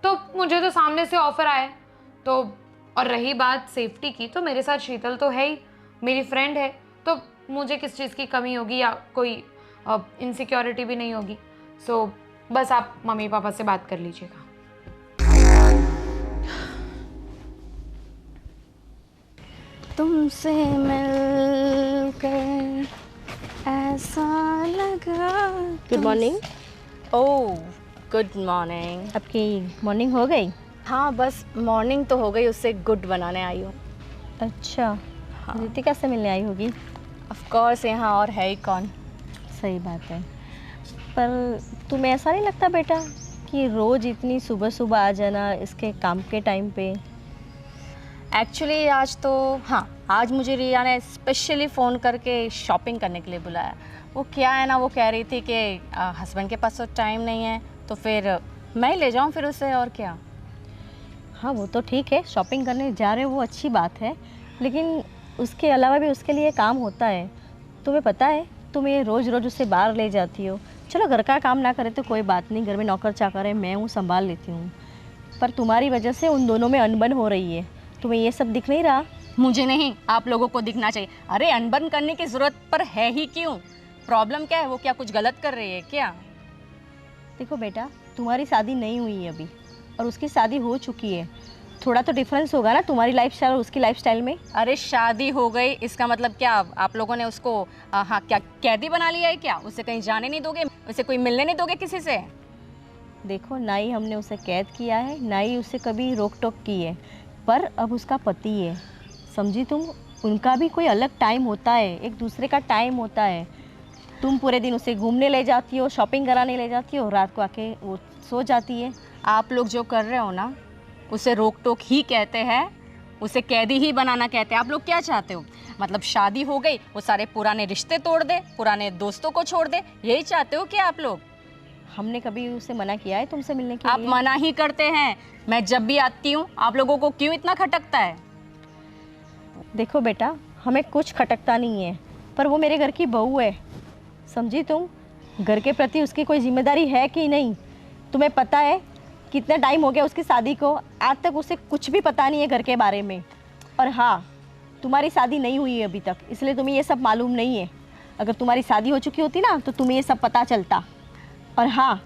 तो मुझे तो सामने से ऑफ़र आया, तो और रही बात सेफ्टी की, तो मेरे साथ शीतल तो है ही, मेरी फ्रेंड है, तो मुझे किस चीज़ की कमी होगी या कोई इनसिक्योरिटी भी नहीं होगी। सो बस आप मम्मी पापा से बात कर लीजिएगा। तुमसे मिलकर ऐसा लगा। Good morning. Oh good morning. आपकी मॉर्निंग हो गई? हाँ बस मॉर्निंग तो हो गई, उससे गुड बनाने आई हूँ। अच्छा, हाँ। रितिका से मिलने आई होगी। ऑफ कोर्स, यहाँ और है ही कौन। सही बात है, पर तुम्हें ऐसा नहीं लगता बेटा कि रोज़ इतनी सुबह सुबह आ जाना इसके काम के टाइम पे? एक्चुअली आज तो हाँ, आज मुझे रिया ने स्पेशली फ़ोन करके शॉपिंग करने के लिए बुलाया। वो क्या है ना, वो कह रही थी कि हस्बैंड के पास तो टाइम नहीं है, तो फिर मैं ही ले जाऊँ फिर उसे, और क्या। हाँ वो तो ठीक है, शॉपिंग करने जा रहे हो वो अच्छी बात है, लेकिन उसके अलावा भी उसके लिए काम होता है। तुम्हें पता है, तुम ये रोज़ रोज़ उसे बाहर ले जाती हो। चलो घर का काम ना करे तो कोई बात नहीं, घर में नौकर चाकर है, मैं हूँ, संभाल लेती हूँ, पर तुम्हारी वजह से उन दोनों में अनबन हो रही है। तुम्हें ये सब दिख नहीं रहा? मुझे नहीं, आप लोगों को दिखना चाहिए। अरे अनबन करने की ज़रूरत पर है ही क्यों? प्रॉब्लम क्या है? वो क्या कुछ गलत कर रही है क्या? देखो बेटा, तुम्हारी शादी नहीं हुई है अभी, और उसकी शादी हो चुकी है। थोड़ा तो डिफरेंस होगा ना तुम्हारी लाइफस्टाइल और उसकी लाइफस्टाइल में। अरे शादी हो गई, इसका मतलब क्या आप लोगों ने उसको हाँ क्या कैदी बना लिया है क्या? उसे कहीं जाने नहीं दोगे, उसे कोई मिलने नहीं दोगे किसी से? देखो, ना ही हमने उसे कैद किया है, ना ही उसे कभी रोक टोक की है, पर अब उसका पति है, समझी तुम? उनका भी कोई अलग टाइम होता है, एक दूसरे का टाइम होता है। तुम पूरे दिन उसे घूमने ले जाती हो, शॉपिंग कराने ले जाती हो, रात को आके वो सो जाती है। आप लोग जो कर रहे हो ना, उसे रोक टोक ही कहते हैं। उसे कैदी ही बनाना कहते हैं। आप लोग क्या चाहते हो? मतलब शादी हो गई, वो सारे पुराने रिश्ते तोड़ दे, पुराने दोस्तों को छोड़ दे, यही चाहते हो क्या आप लोग? हमने कभी उसे मना किया है तुमसे मिलने के आप लिए? मना ही करते हैं। मैं जब भी आती हूँ आप लोगों को क्यों इतना खटकता है? देखो बेटा, हमें कुछ खटकता नहीं है, पर वो मेरे घर की बहू है, समझी तुम? घर के प्रति उसकी कोई जिम्मेदारी है कि नहीं? तुम्हें पता है कितना टाइम हो गया उसकी शादी को, आज तक उसे कुछ भी पता नहीं है घर के बारे में। और हाँ, तुम्हारी शादी नहीं हुई है अभी तक, इसलिए तुम्हें ये सब मालूम नहीं है। अगर तुम्हारी शादी हो चुकी होती ना तो तुम्हें ये सब पता चलता। और हाँ,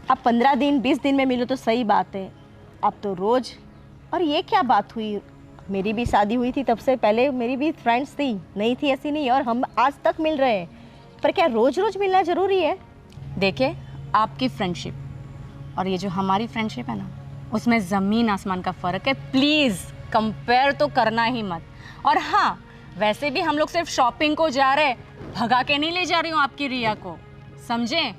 अब 15 दिन 20 दिन में मिलो तो सही बात है, अब तो रोज़। और ये क्या बात हुई? मेरी भी शादी हुई थी, तब से पहले मेरी भी फ्रेंड्स थी, नहीं थी ऐसी नहीं, और हम आज तक मिल रहे हैं। पर क्या रोज़ रोज़ मिलना ज़रूरी है? देखिए, आपकी फ्रेंडशिप और ये जो हमारी फ्रेंडशिप है ना, उसमें ज़मीन आसमान का फ़र्क है। प्लीज़ कंपेयर तो करना ही मत। और हाँ, वैसे भी हम लोग सिर्फ शॉपिंग को जा रहे, भगा के नहीं ले जा रही हूँ आपकी रिया को, समझे?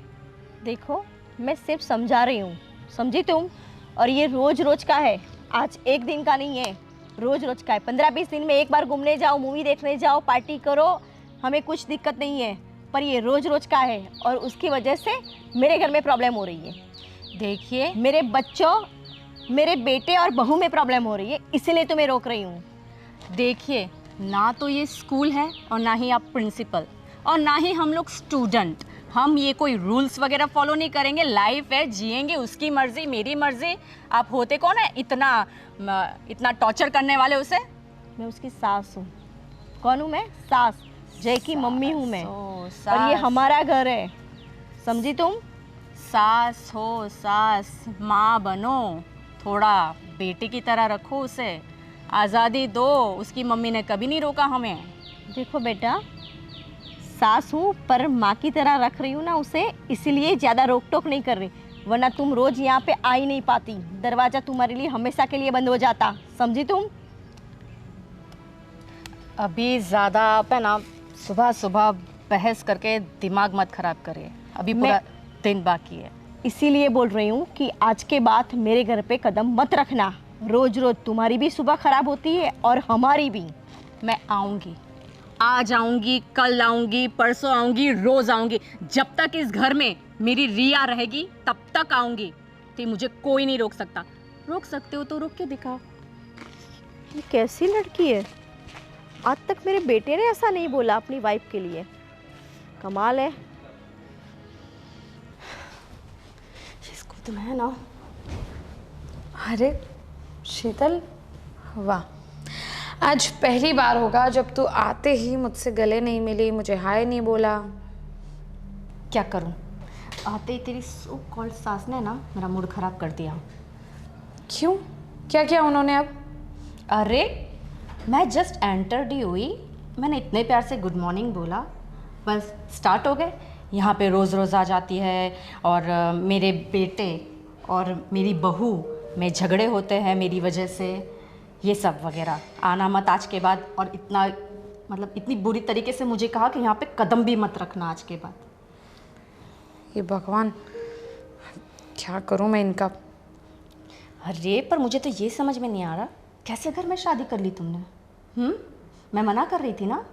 देखो, मैं सिर्फ समझा रही हूँ, समझी तुम? और ये रोज़ रोज़ का है, आज एक दिन का नहीं है, रोज़ रोज़ का है। 15-20 दिन में एक बार घूमने जाओ, मूवी देखने जाओ, पार्टी करो, हमें कुछ दिक्कत नहीं है। पर ये रोज़ रोज़ का है और उसकी वजह से मेरे घर में प्रॉब्लम हो रही है। देखिए, मेरे बच्चों, मेरे बेटे और बहू में प्रॉब्लम हो रही है, इसीलिए तुम्हें रोक रही हूँ। देखिए, ना तो ये स्कूल है और ना ही आप प्रिंसिपल और ना ही हम लोग स्टूडेंट। हम ये कोई रूल्स वगैरह फॉलो नहीं करेंगे। लाइफ है, जिएंगे, उसकी मर्जी मेरी मर्जी। आप होते कौन है इतना टॉर्चर करने वाले उसे? मैं उसकी सास हूँ। कौन हूँ मैं? सास। जय की मम्मी हूँ मैं। सास। और ये हमारा घर है, समझी तुम? सास हो, सास, माँ बनो, थोड़ा बेटी की तरह रखो उसे, आज़ादी दो। उसकी मम्मी ने कभी नहीं रोका हमें। देखो बेटा, सास हूँ पर माँ की तरह रख रही हूँ ना उसे, इसीलिए ज़्यादा रोक टोक नहीं कर रही, वरना तुम रोज़ यहाँ पे आ ही नहीं पाती, दरवाज़ा तुम्हारे लिए हमेशा के लिए बंद हो जाता, समझी तुम? अभी ज़्यादा आप है ना सुबह सुबह बहस करके दिमाग मत ख़राब करिए, अभी पूरा दिन बाकी है। इसीलिए बोल रही हूँ कि आज के बाद मेरे घर पे कदम मत रखना। रोज़ रोज़ तुम्हारी भी सुबह ख़राब होती है और हमारी भी। मैं आऊँगी, आज आऊँगी, कल आऊँगी, परसों आऊँगी, रोज़ आऊँगी। जब तक इस घर में मेरी रिया रहेगी तब तक आऊँगी। तो मुझे कोई नहीं रोक सकता। रोक सकते हो तो रोक के दिखाओ। ये कैसी लड़की है? आज तक मेरे बेटे ने ऐसा नहीं बोला अपनी वाइफ के लिए, कमाल है। इसको तो मैं ना, अरे शीतल, वाह, आज पहली बार होगा जब तू आते ही मुझसे गले नहीं मिली, मुझे हाय नहीं बोला। क्या करूं, आते ही तेरी सो कॉल्ड सास ने ना मेरा मूड खराब कर दिया। क्यों? क्या किया उन्होंने अब? अरे मैं जस्ट एंटर्ड ही हुई, मैंने इतने प्यार से गुड मॉर्निंग बोला, बस स्टार्ट हो गए। यहाँ पे रोज़ रोज़ आ जाती है और मेरे बेटे और मेरी बहू में झगड़े होते हैं मेरी वजह से, ये सब वगैरह। आना मत आज के बाद, और इतना मतलब इतनी बुरी तरीके से मुझे कहा कि यहाँ पे कदम भी मत रखना आज के बाद। ये भगवान, क्या करूं मैं इनका? अरे पर मुझे तो ये समझ में नहीं आ रहा, कैसे घर में शादी कर ली तुमने? मैं मना कर रही थी ना,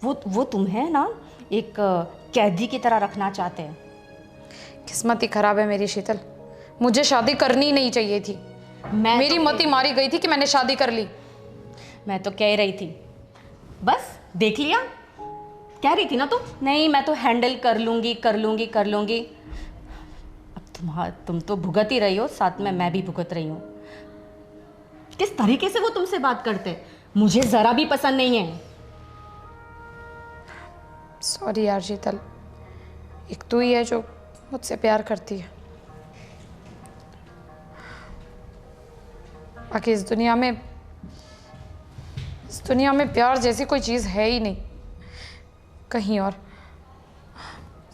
वो तुम्हें ना एक कैदी की तरह रखना चाहते हैं। किस्मत ही खराब है मेरी शीतल, मुझे शादी करनी नहीं चाहिए थी। मेरी मती मारी गई थी कि मैंने शादी कर ली। मैं तो कह रही थी, बस देख लिया, कह रही थी ना तुम, नहीं मैं तो हैंडल कर लूँगी कर लूँगी कर लूँगी। अब तुम तो भुगत ही रही हो, साथ में मैं भी भुगत रही हूँ। किस तरीके से वो तुमसे बात करते, मुझे ज़रा भी पसंद नहीं है। सॉरी यार शीतल, एक तू ही है जो मुझसे प्यार करती है, बाकी इस दुनिया में प्यार जैसी कोई चीज़ है ही नहीं कहीं और।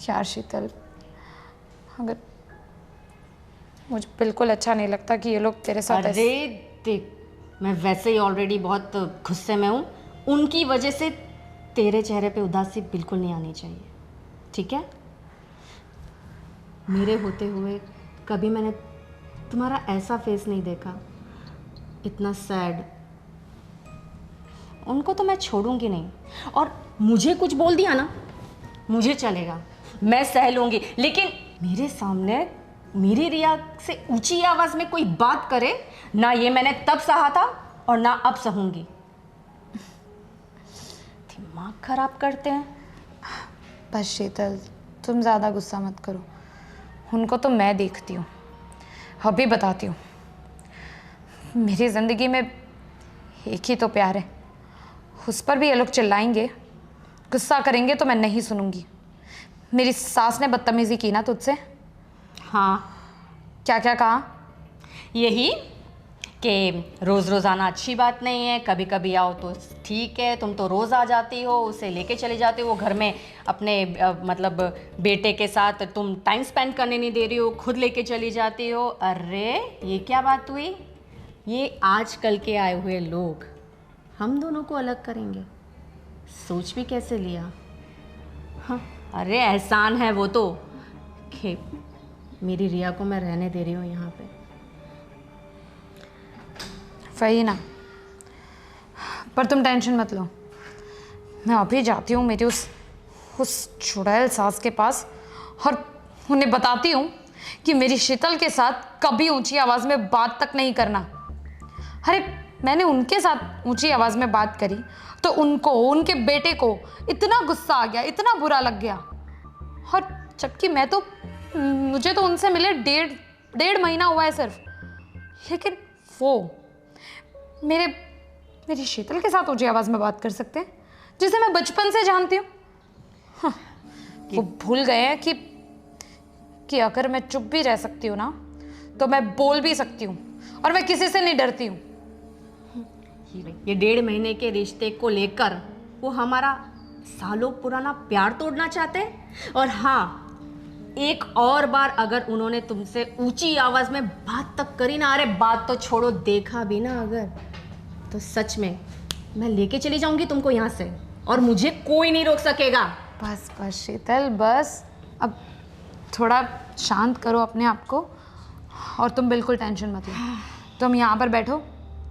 यार शीतल, अगर मुझे बिल्कुल अच्छा नहीं लगता कि ये लोग तेरे साथ अरे देख, मैं वैसे ही ऑलरेडी बहुत गुस्से में हूँ, उनकी वजह से तेरे चेहरे पे उदासी बिल्कुल नहीं आनी चाहिए, ठीक है? मेरे होते हुए कभी मैंने तुम्हारा ऐसा फेस नहीं देखा, इतना सैड, उनको तो मैं छोड़ूंगी नहीं। और मुझे कुछ बोल दिया ना, मुझे चलेगा, मैं सह लूंगी, लेकिन मेरे सामने मेरी रिया से ऊंची आवाज में कोई बात करे ना, ये मैंने तब सहा था और ना अब सहूंगी। दिमाग खराब करते हैं। बस शीतल, तुम ज़्यादा गुस्सा मत करो। उनको तो मैं देखती हूँ, अभी बताती हूँ। मेरी ज़िंदगी में एक ही तो प्यार है, उस पर भी ये लोग चिल्लाएंगे, गुस्सा करेंगे तो मैं नहीं सुनूंगी। मेरी सास ने बदतमीज़ी की ना तुझसे? हाँ, क्या क्या कहा? यही कि रोज़ रोज़ आना अच्छी बात नहीं है, कभी कभी आओ तो ठीक है, तुम तो रोज़ आ जाती हो, उसे लेके चले जाते हो घर में अपने मतलब बेटे के साथ, तुम टाइम स्पेंड करने नहीं दे रही हो, खुद लेके चली जाती हो। अरे ये क्या बात हुई? ये आजकल के आए हुए लोग हम दोनों को अलग करेंगे, सोच भी कैसे लिया? हाँ, अरे एहसान है वो तो कि मेरी रिया को मैं रहने दे रही हूँ यहाँ पे। वही ना, पर तुम टेंशन मत लो, मैं अभी जाती हूँ मेरी उस चुड़ैल सास के पास और उन्हें बताती हूँ कि मेरी शीतल के साथ कभी ऊंची आवाज़ में बात तक नहीं करना। अरे मैंने उनके साथ ऊंची आवाज़ में बात करी तो उनको, उनके बेटे को इतना गुस्सा आ गया, इतना बुरा लग गया। और जबकि मुझे तो उनसे मिले डेढ़ महीना हुआ है सिर्फ, लेकिन वो मेरी शीतल के साथ ऊंची आवाज़ में बात कर सकते हैं, जिसे मैं बचपन से जानती हूँ। हाँ, वो भूल गए हैं कि अगर मैं चुप भी रह सकती हूँ ना, तो मैं बोल भी सकती हूँ और मैं किसी से नहीं डरती हूँ। ये 1.5 महीने के रिश्ते को लेकर वो हमारा सालों पुराना प्यार तोड़ना चाहते हैं। और हाँ, एक और बार अगर उन्होंने तुमसे ऊंची आवाज में बात तक करी ना, अरे बात तो छोड़ो, देखा भी ना अगर, तो सच में मैं लेके चली जाऊंगी तुमको यहाँ से और मुझे कोई नहीं रोक सकेगा। बस बस शीतल, बस अब थोड़ा शांत करो अपने आप को और तुम बिल्कुल टेंशन मत लो। तुम यहाँ पर बैठो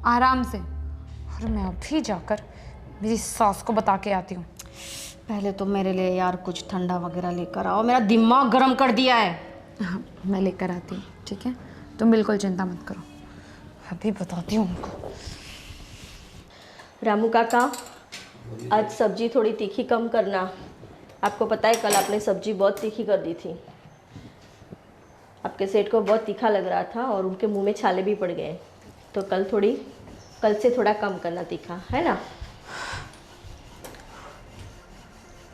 आराम से और मैं अभी जाकर मेरी सास को बता के आती हूँ। पहले तो मेरे लिए यार कुछ ठंडा वगैरह लेकर आओ, मेरा दिमाग गर्म कर दिया है। हाँ, मैं लेकर आती हूँ, ठीक है? तुम बिल्कुल चिंता मत करो, अभी बताती हूँ उनको। रामू काका, आज सब्जी थोड़ी तीखी कम करना। आपको पता है कल आपने सब्जी बहुत तीखी कर दी थी, आपके सेठ को बहुत तीखा लग रहा था और उनके मुंह में छाले भी पड़ गए, तो कल से थोड़ा कम करना तीखा, है ना?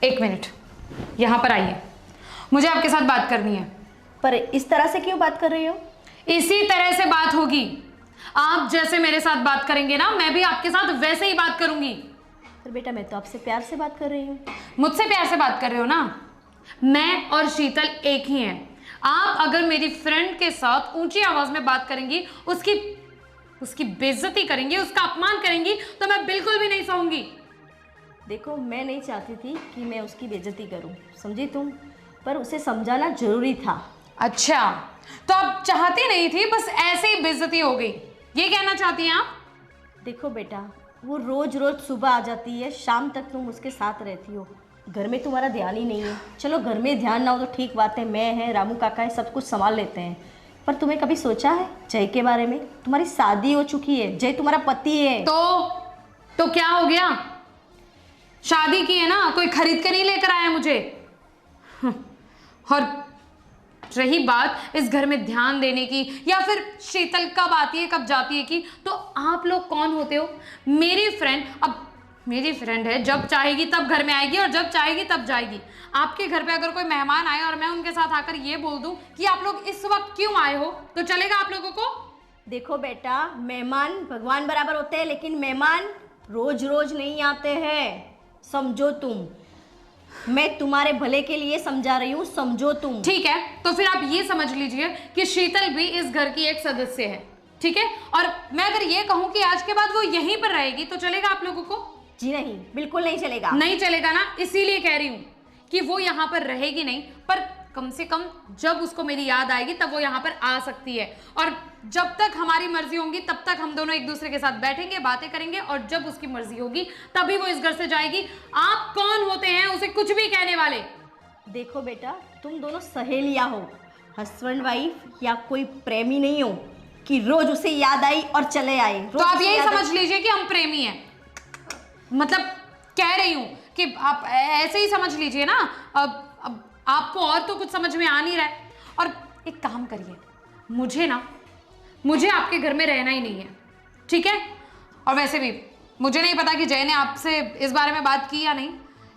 1 मिनट, यहाँ पर आइए, मुझे आपके साथ बात करनी है। पर इस तरह से क्यों बात कर रही हो? इसी तरह से बात होगी। आप जैसे मेरे साथ बात करेंगे ना, मैं भी आपके साथ वैसे ही बात करूंगी। पर बेटा, मैं तो आपसे प्यार से बात कर रही हूँ। मुझसे प्यार से बात कर रहे हो ना? मैं और शीतल एक ही हैं। आप अगर मेरी फ्रेंड के साथ ऊंची आवाज में बात करेंगी, उसकी बेइज्जती करेंगी, उसका अपमान करेंगी, तो मैं बिल्कुल भी नहीं सहूंगी। देखो, मैं नहीं चाहती थी कि मैं उसकी बेइज्जती करूं, समझी तुम? पर उसे समझाना जरूरी था। अच्छा, तो आप चाहती नहीं थी, बस ऐसे ही बेइज्जती हो गई, ये कहना चाहती हैं आप? देखो बेटा, वो रोज सुबह आ जाती है, शाम तक तुम उसके साथ रहती हो, घर में तुम्हारा ध्यान ही नहीं है। चलो घर में ध्यान ना हो तो ठीक बात है, मैं है, रामू काका है, सब कुछ संभाल लेते हैं। पर तुम्हें कभी सोचा है जय के बारे में? तुम्हारी शादी हो चुकी है, जय तुम्हारा पति है। तो क्या हो गया? शादी की है ना, कोई खरीद के नहीं लेकर आया मुझे। और रही बात इस घर में ध्यान देने की या फिर शीतल कब आती है कब जाती है की, तो आप लोग कौन होते हो? मेरी फ्रेंड, अब मेरी फ्रेंड है, जब चाहेगी तब घर में आएगी और जब चाहेगी तब जाएगी। आपके घर पे अगर कोई मेहमान आए और मैं उनके साथ आकर ये बोल दूं कि आप लोग इस वक्त क्यों आए हो, तो चलेगा आप लोगों को? देखो बेटा, मेहमान भगवान बराबर होते हैं, लेकिन मेहमान रोज नहीं आते हैं, समझो तुम। मैं तुम्हारे भले के लिए समझा रही हूँ, समझो तुम। ठीक है, तो फिर आप ये समझ लीजिए कि शीतल भी इस घर की एक सदस्य है, ठीक है? और मैं अगर ये कहूँ कि आज के बाद वो यहीं पर रहेगी, तो चलेगा आप लोगों को? जी नहीं, बिल्कुल नहीं चलेगा। नहीं चलेगा ना, इसीलिए कह रही हूँ कि वो यहाँ पर रहेगी नहीं, पर कम से कम जब उसको मेरी याद आएगी तब वो यहाँ पर आ सकती है, और जब तक हमारी मर्जी होगी तब तक हम दोनों एक दूसरे के साथ बैठेंगे, बातें करेंगे, और जब उसकी मर्जी होगी तभी वो इस घर से जाएगी। आप कौन होते हैं उसे कुछ भी कहने वाले? देखो बेटा, तुम दोनों सहेलियां हो, हस्बैंड वाइफ या कोई प्रेमी नहीं हो कि रोज उसे याद आई और चले आए। तो आप यही समझ लीजिए कि हम प्रेमी हैं। मतलब कह रही हूँ कि आप ऐसे ही समझ लीजिए ना। अब आपको और तो कुछ समझ में आ नहीं रहा है। और एक काम करिए, मुझे आपके घर में रहना ही नहीं है, ठीक है? और वैसे भी मुझे नहीं पता कि जय ने आपसे इस बारे में बात की या नहीं,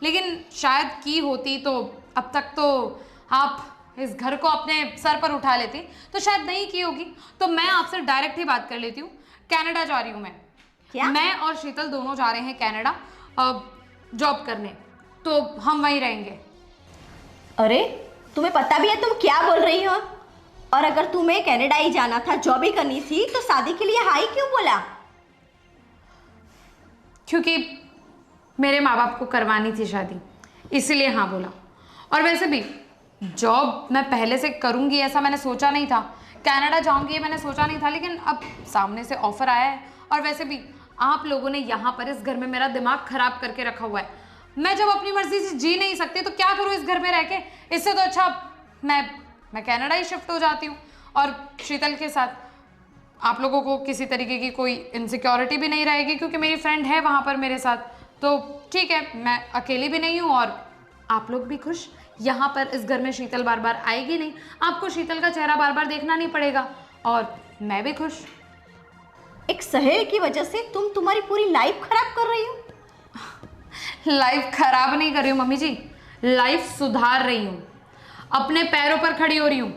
लेकिन शायद की होती तो अब तक तो आप इस घर को अपने सर पर उठा लेती, तो शायद नहीं की होगी। तो मैं आपसे डायरेक्ट ही बात कर लेती हूँ। कनाडा जा रही हूँ मैं। क्या? मैं और शीतल दोनों जा रहे हैं कनाडा जॉब करने, तो हम वहीं रहेंगे। अरे तुम्हें पता भी है तुम क्या बोल रही हो? और अगर तुम्हें कनाडा ही जाना था, जॉब ही करनी थी, तो शादी के लिए हाई क्यों बोला? क्योंकि मेरे माँ बाप को करवानी थी शादी, इसलिए हाँ बोला। और वैसे भी जॉब मैं पहले से करूँगी ऐसा मैंने सोचा नहीं था, कनाडा जाऊँगी ये मैंने सोचा नहीं था, लेकिन अब सामने से ऑफ़र आया है। और वैसे भी आप लोगों ने यहाँ पर इस घर में मेरा दिमाग खराब करके रखा हुआ है। मैं जब अपनी मर्जी से जी नहीं सकती तो क्या करूँ इस घर में रह के? इससे तो अच्छा मैं कनाडा ही शिफ्ट हो जाती हूँ, और शीतल के साथ आप लोगों को किसी तरीके की कोई इनसिक्योरिटी भी नहीं रहेगी, क्योंकि मेरी फ्रेंड है वहाँ पर मेरे साथ। तो ठीक है, मैं अकेली भी नहीं हूँ और आप लोग भी खुश। यहाँ पर इस घर में शीतल बार बार आएगी नहीं, आपको शीतल का चेहरा बार बार देखना नहीं पड़ेगा, और मैं भी खुश। एक सहेली की वजह से तुम तुम्हारी पूरी लाइफ खराब कर रही हो। लाइफ खराब नहीं कर रही हूँ मम्मी जी, लाइफ सुधार रही हूँ, अपने पैरों पर खड़ी हो रही हूँ।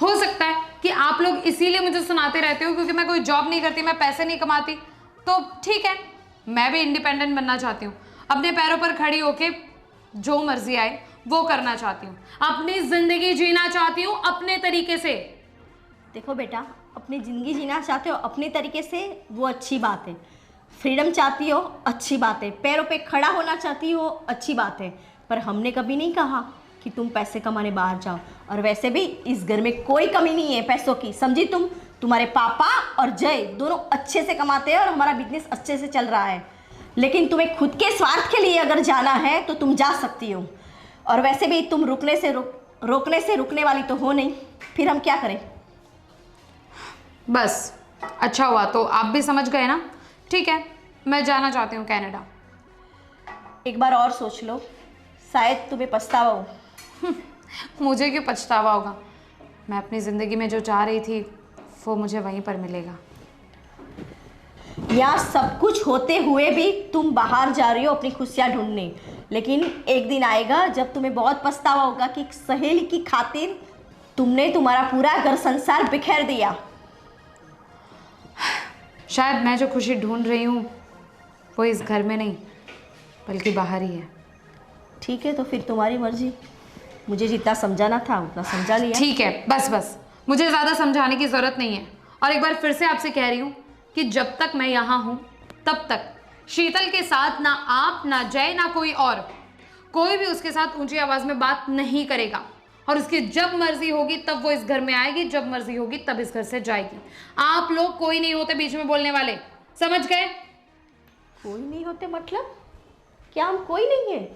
हो सकता है कि आप लोग इसीलिए मुझे सुनाते रहते हो क्योंकि मैं कोई जॉब नहीं करती, मैं पैसे नहीं कमाती। तो ठीक है, मैं भी इंडिपेंडेंट बनना चाहती हूँ, अपने पैरों पर खड़ी होके जो मर्जी आए वो करना चाहती हूँ, अपनी जिंदगी जीना चाहती हूँ अपने तरीके से। देखो बेटा, अपनी ज़िंदगी जीना चाहते हो अपने तरीके से, वो अच्छी बात है। फ्रीडम चाहती हो, अच्छी बात है। पैरों पे खड़ा होना चाहती हो, अच्छी बात है। पर हमने कभी नहीं कहा कि तुम पैसे कमाने बाहर जाओ। और वैसे भी इस घर में कोई कमी नहीं है पैसों की, समझी तुम? तुम्हारे पापा और जय दोनों अच्छे से कमाते हैं और हमारा बिजनेस अच्छे से चल रहा है। लेकिन तुम्हें खुद के स्वार्थ के लिए अगर जाना है तो तुम जा सकती हो। और वैसे भी तुम रोकने से रुकने वाली तो हो नहीं, फिर हम क्या करें? बस अच्छा हुआ तो आप भी समझ गए ना। ठीक है, मैं जाना चाहती हूँ कनाडा। एक बार और सोच लो, शायद तुम्हें पछतावा हो। मुझे क्यों पछतावा होगा? मैं अपनी ज़िंदगी में जो चाह रही थी वो मुझे वहीं पर मिलेगा। यहाँ सब कुछ होते हुए भी तुम बाहर जा रही हो अपनी खुशियाँ ढूंढने, लेकिन एक दिन आएगा जब तुम्हें बहुत पछतावा होगा कि सहेली की खातिर तुमने तुम्हारा पूरा घर संसार बिखेर दिया। शायद मैं जो खुशी ढूंढ रही हूँ वो इस घर में नहीं बल्कि बाहर ही है। ठीक है, तो फिर तुम्हारी मर्जी। मुझे जितना समझाना था उतना समझा लिया। ठीक है, बस मुझे ज़्यादा समझाने की ज़रूरत नहीं है। और एक बार फिर से आपसे कह रही हूँ कि जब तक मैं यहाँ हूँ तब तक शीतल के साथ ना आप, ना जय, ना कोई भी उसके साथ ऊंची आवाज़ में बात नहीं करेगा। और उसकी जब मर्जी होगी तब वो इस घर में आएगी, जब मर्जी होगी तब इस घर से जाएगी। आप लोग कोई नहीं होते बीच में बोलने वाले, समझ गए? कोई नहीं होते मतलब? क्या हम कोई नहीं है?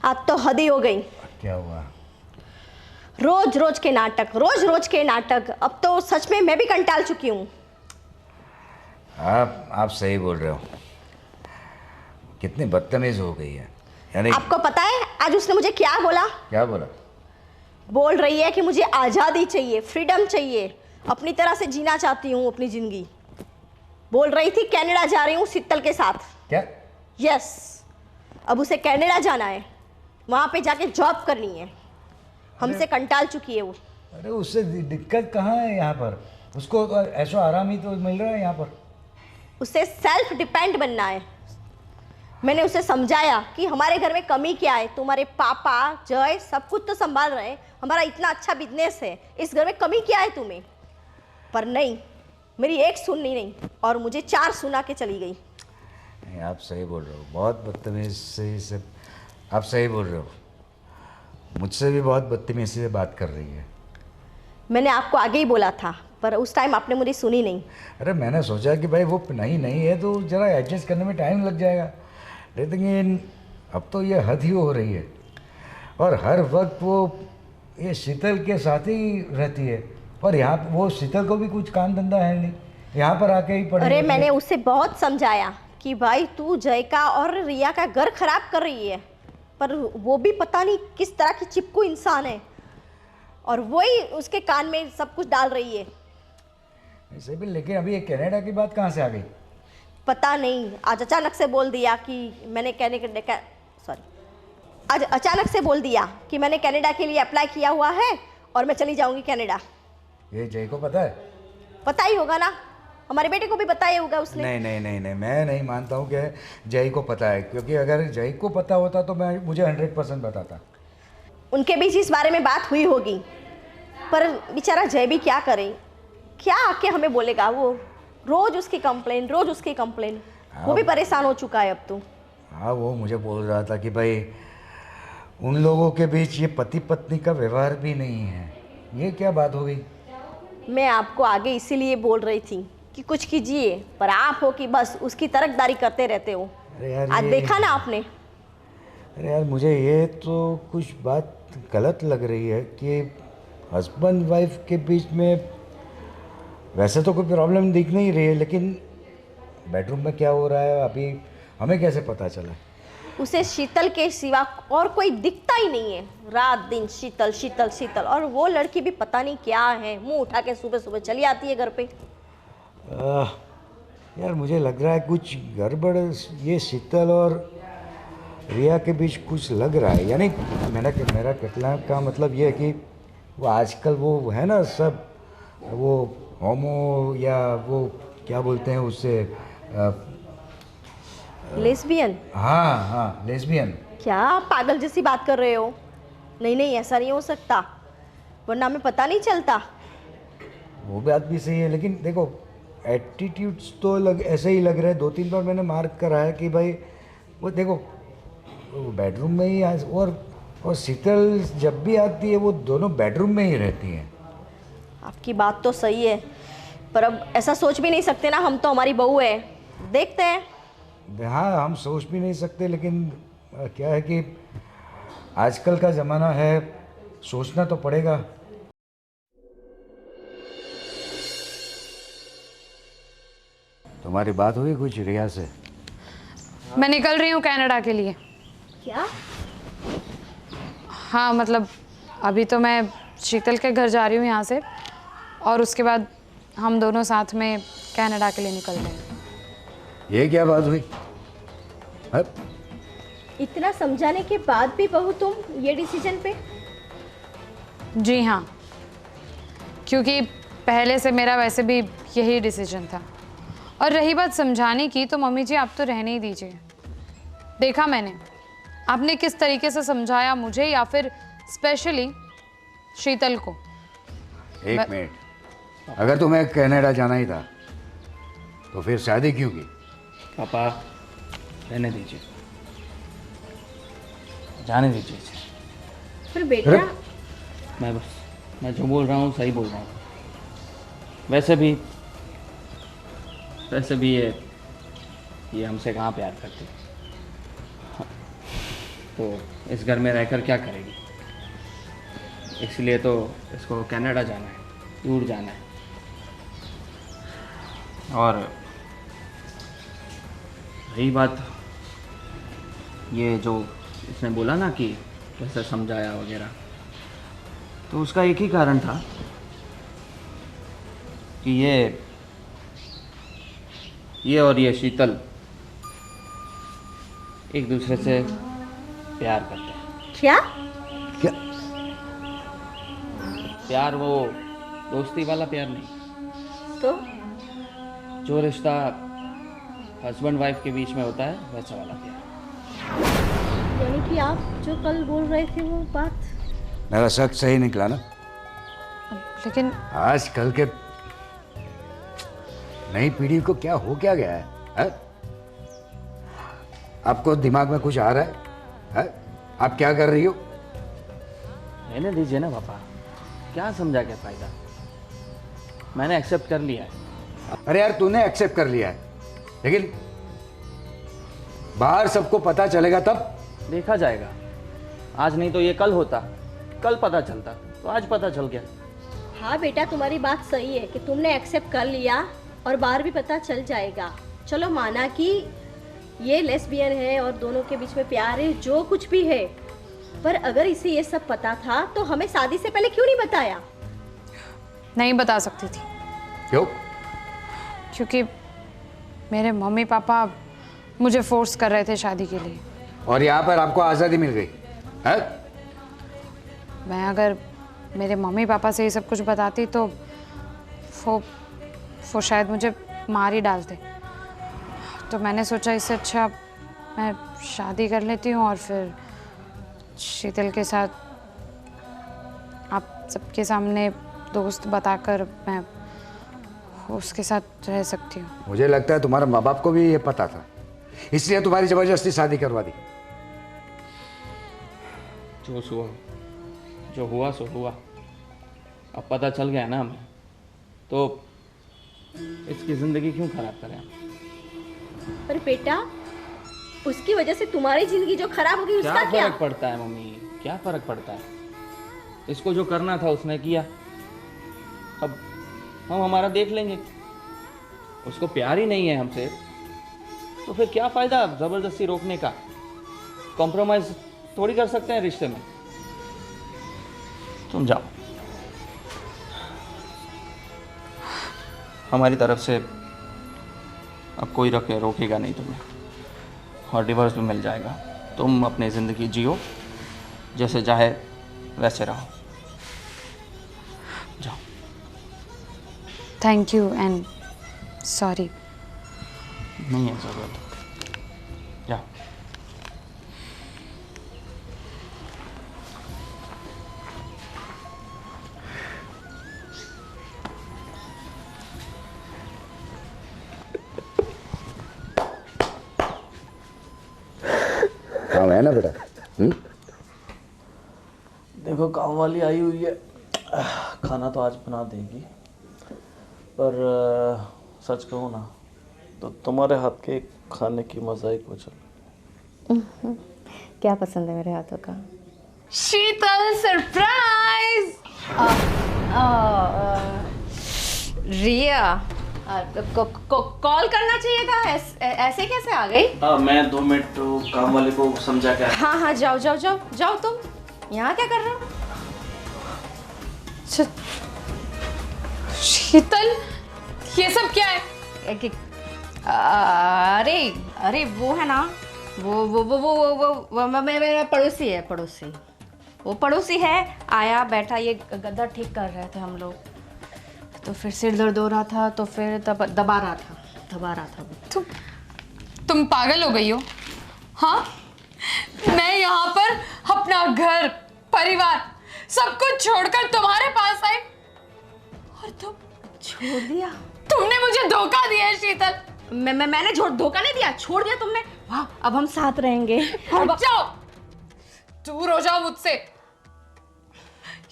आज तो हद ही हो गई। क्या हुआ? रोज रोज के नाटक। अब तो सच में मैं भी कंटाल चुकी हूँ। आप सही बोल रहे हो। कितनी बदतमीज हो गई है। यानी आपको पता है आज उसने मुझे क्या बोला? क्या बोला? बोल रही है कि मुझे आज़ादी चाहिए, फ्रीडम चाहिए, अपनी तरह से जीना चाहती हूँ अपनी ज़िंदगी। बोल रही थी कनाडा जा रही हूँ शीतल के साथ। क्या? यस, अब उसे कनाडा जाना है, वहाँ पे जाके जॉब करनी है। हमसे कंटाल चुकी है वो। अरे उससे दिक्कत कहाँ है यहाँ पर? उसको ऐशो आराम ही तो मिल रहा है यहाँ पर। उसे सेल्फ डिपेंड बनना है। मैंने उसे समझाया कि हमारे घर में कमी क्या है, तुम्हारे पापा जय सब कुछ तो संभाल रहे हैं, हमारा इतना अच्छा बिजनेस है, इस घर में कमी क्या है तुम्हें? पर नहीं, मेरी एक सुननी नहीं और मुझे 4 सुना के चली गई। नहीं, आप सही बोल रहे हो, बहुत बदतमीज से आप सही बोल रहे हो। मुझसे भी बहुत बदतमीजी से बात कर रही है। मैंने आपको आगे ही बोला था, पर उस टाइम आपने मेरी सुनी नहीं। अरे मैंने सोचा कि भाई वो नहीं है तो ज़रा एडजस्ट करने में टाइम लग जाएगा, लेकिन अब तो ये हद ही हो रही है। और हर वक्त वो ये शीतल के साथ ही रहती है, और यहाँ वो शीतल को भी कुछ काम धंधा है नहीं, यहाँ पर आके ही पढ़े। अरे मैंने उससे बहुत समझाया कि भाई तू जय का और रिया का घर खराब कर रही है, पर वो भी पता नहीं किस तरह की चिपकू इंसान है, और वही उसके कान में सब कुछ डाल रही है। ऐसे भी, लेकिन अभी ये कनाडा की बात कहाँ से आ गई? पता नहीं, आज अचानक से बोल दिया कि मैंने आज अचानक से बोल दिया कि मैंने कनाडा के लिए अप्लाई किया हुआ है और मैं चली जाऊंगी कनाडा। ये जय को पता है? पता ही होगा ना, हमारे बेटे को भी पता ही होगा उसने। नहीं, मैं नहीं मानता हूँ कि जय को पता है, क्योंकि अगर जय को पता होता तो मुझे 100% बताता। उनके बीच इस बारे में बात हुई होगी, पर बेचारा जय भी क्या करे, क्या आके हमें बोलेगा। वो रोज उसकी कंप्लेन, वो भी परेशान हो चुका है अब तो। हाँ, वो मुझे बोल रहा था कि भाई उन लोगों के बीच ये पति पत्नी का व्यवहार भी नहीं है। ये क्या बात हो गई? मैं आपको आगे इसीलिए बोल रही थी कि कुछ कीजिए, पर आप हो कि बस उसकी तरफदारी करते रहते हो। अरे यार, आज देखा ना आपने। अरे यार, मुझे ये तो कुछ बात गलत लग रही है कि हस्बैंड वाइफ के बीच में वैसे तो कोई प्रॉब्लम दिख नहीं रही है, लेकिन बेडरूम में क्या हो रहा है अभी हमें कैसे पता चला? उसे शीतल के सिवा और कोई दिखता ही नहीं है, रात दिन शीतल शीतल शीतल। और वो लड़की भी पता नहीं क्या है, मुंह उठा के सुबह सुबह चली आती है घर पे। यार, मुझे लग रहा है कुछ गड़बड़ ये शीतल और रिया के बीच कुछ लग रहा है। यानी मेरा कहना का मतलब ये है कि वो आजकल वो है ना सब, वो होमो या वो क्या बोलते हैं उससे, लेस्बियन। हाँ, लेस्बियन। क्या आप पागल जैसी बात कर रहे हो? नहीं, ऐसा नहीं हो सकता, वरना हमें पता नहीं चलता। वो बात भी सही है, लेकिन देखो एटीट्यूड्स तो ऐसे ही लग रहे हैं। 2-3 बार मैंने मार्क करा है कि भाई वो देखो वो बेडरूम में ही और शीतल जब भी आती है वो दोनों बेडरूम में ही रहती हैं। आपकी बात तो सही है, पर अब ऐसा सोच भी नहीं सकते ना, हम तो हमारी बहू है, देखते हैं। हाँ, हम सोच भी नहीं सकते, लेकिन क्या है कि आजकल का ज़माना है, सोचना तो पड़ेगा। तुम्हारी बात हुई कुछ रिया से? मैं निकल रही हूँ कनाडा के लिए। क्या? हाँ, मतलब अभी तो मैं शीतल के घर जा रही हूँ यहाँ से, और उसके बाद हम दोनों साथ में कनाडा के लिए निकल रहे हैं। ये क्या बात हुई? इतना समझाने के बाद भी बहू तुम ये डिसीजन पे? जी हाँ, क्योंकि पहले से मेरा वैसे भी यही डिसीजन था। और रही बात समझाने की, तो मम्मी जी आप तो रहने ही दीजिए। देखा मैंने आपने किस तरीके से समझाया मुझे, या फिर स्पेशली शीतल को। एक मिनट, अगर तुम्हें कनाडा जाना ही था तो फिर शादी क्यों की? पापा रहने दीजिए, जाने दीजिए इसे। फिर बेटा, मैं जो बोल रहा हूँ सही बोल रहा हूँ। वैसे भी ये हमसे कहाँ प्यार करती, तो इस घर में रहकर क्या करेगी? इसलिए तो इसको कनाडा जाना है, दूर जाना है। और रही बात ये जो इसने बोला ना कि कैसे समझाया वगैरह, तो उसका एक ही कारण था कि ये और ये शीतल एक दूसरे से प्यार करते हैं। क्या? प्यार वो दोस्ती वाला प्यार नहीं, तो जो रिश्ता हस्बैंड वाइफ के बीच में होता है वैसा वाला प्यार। यानी कि आप जो कल बोल रहे थे वो बात? मेरा शक सही निकला ना? लेकिन आजकल के नई पीढ़ी को क्या हो क्या गया है? आपको दिमाग में कुछ आ रहा है? आप क्या कर रही हो? रहने दीजिए ना पापा, क्या समझा क्या फायदा। मैंने एक्सेप्ट कर लिया है। अरे यार तूने एक्सेप्ट कर लिया है, लेकिन बाहर सबको पता चलेगा तब। देखा जाएगा, आज नहीं तो ये कल होता, कल पता चलता तो आज पता चल गया। हाँ बेटा, तुम्हारी बात सही है कि तुमने एक्सेप्ट कर लिया और बाहर भी पता चल जाएगा। चलो माना कि ये लेस्बियन है और दोनों के बीच में प्यार है, जो कुछ भी है, पर अगर इसे ये सब पता था तो हमें शादी से पहले क्यों नहीं बताया? नहीं बता सकती थी। क्यों? क्योंकि मेरे मम्मी पापा मुझे फोर्स कर रहे थे शादी के लिए। और यहाँ पर आपको आज़ादी मिल गई है? मैं अगर मेरे मम्मी पापा से ये सब कुछ बताती तो वो शायद मुझे मार ही डालते। तो मैंने सोचा इससे अच्छा मैं शादी कर लेती हूँ और फिर शीतल के साथ आप सबके सामने दोस्त बताकर मैं उसके साथ रह सकती हूँ। मुझे लगता है तुम्हारे माँ बाप को भी ये पता था, इसलिए तुम्हारी जबरदस्ती शादी करवा दी। जो हुआ सो हुआ। अब पता चल गया ना हमें, तो इसकी ज़िंदगी क्यों खराब करें? पर बेटा, उसकी वजह से तुम्हारी जिंदगी जो खराब होगी उसका क्या? क्या फर्क पड़ता है मम्मी, क्या फर्क पड़ता है? इसको जो करना था उसने किया, अब हम हमारा देख लेंगे। उसको प्यार ही नहीं है हमसे, तो फिर क्या फ़ायदा ज़बरदस्ती रोकने का? कॉम्प्रोमाइज़ थोड़ी कर सकते हैं रिश्ते में। तुम जाओ, हमारी तरफ से अब कोई रोकेगा नहीं तुम्हें, और डिवोर्स भी मिल जाएगा। तुम अपनी ज़िंदगी जियो, जैसे चाहे वैसे रहो। जाओ। Thank you and sorry. नहीं है ज़रूरत, जाओ। काम है ना बेटा? देखो काम वाली आई हुई है, खाना तो आज बना देगी, पर सच कहूँ ना तो तुम्हारे हाथ के खाने की मज़ा ही कुछ अलग। क्या पसंद है मेरे हाथों का? शीतल सरप्राइज। रिया, कॉल करना चाहिए था, ऐसे कैसे आ गई? मैं 2 मिनट काम वाले को समझा के। हाँ हाँ, जाओ जाओ जाओ जाओ। तुम यहाँ क्या कर रहे हो? शीतल, ये सब क्या है? अरे अरे वो है ना, वो मेरा पड़ोसी है, पड़ोसी। वो पड़ोसी है, आया बैठा, ये गद्दा ठीक कर रहे थे हम लोग, तो फिर सिर दर्द हो रहा था, तो फिर दबा रहा था। तुम पागल हो गई हो? हाँ, मैं यहाँ पर अपना घर परिवार सब कुछ छोड़कर तुम्हारे पास आई और तुम छोड़ दिया? तुमने मुझे धोखा दिया है शीतल। मैंने धोखा नहीं दिया, छोड़ दिया तुमने। वाह, अब हम साथ रहेंगे। हट जाओ, दूर हो जाओ मुझसे।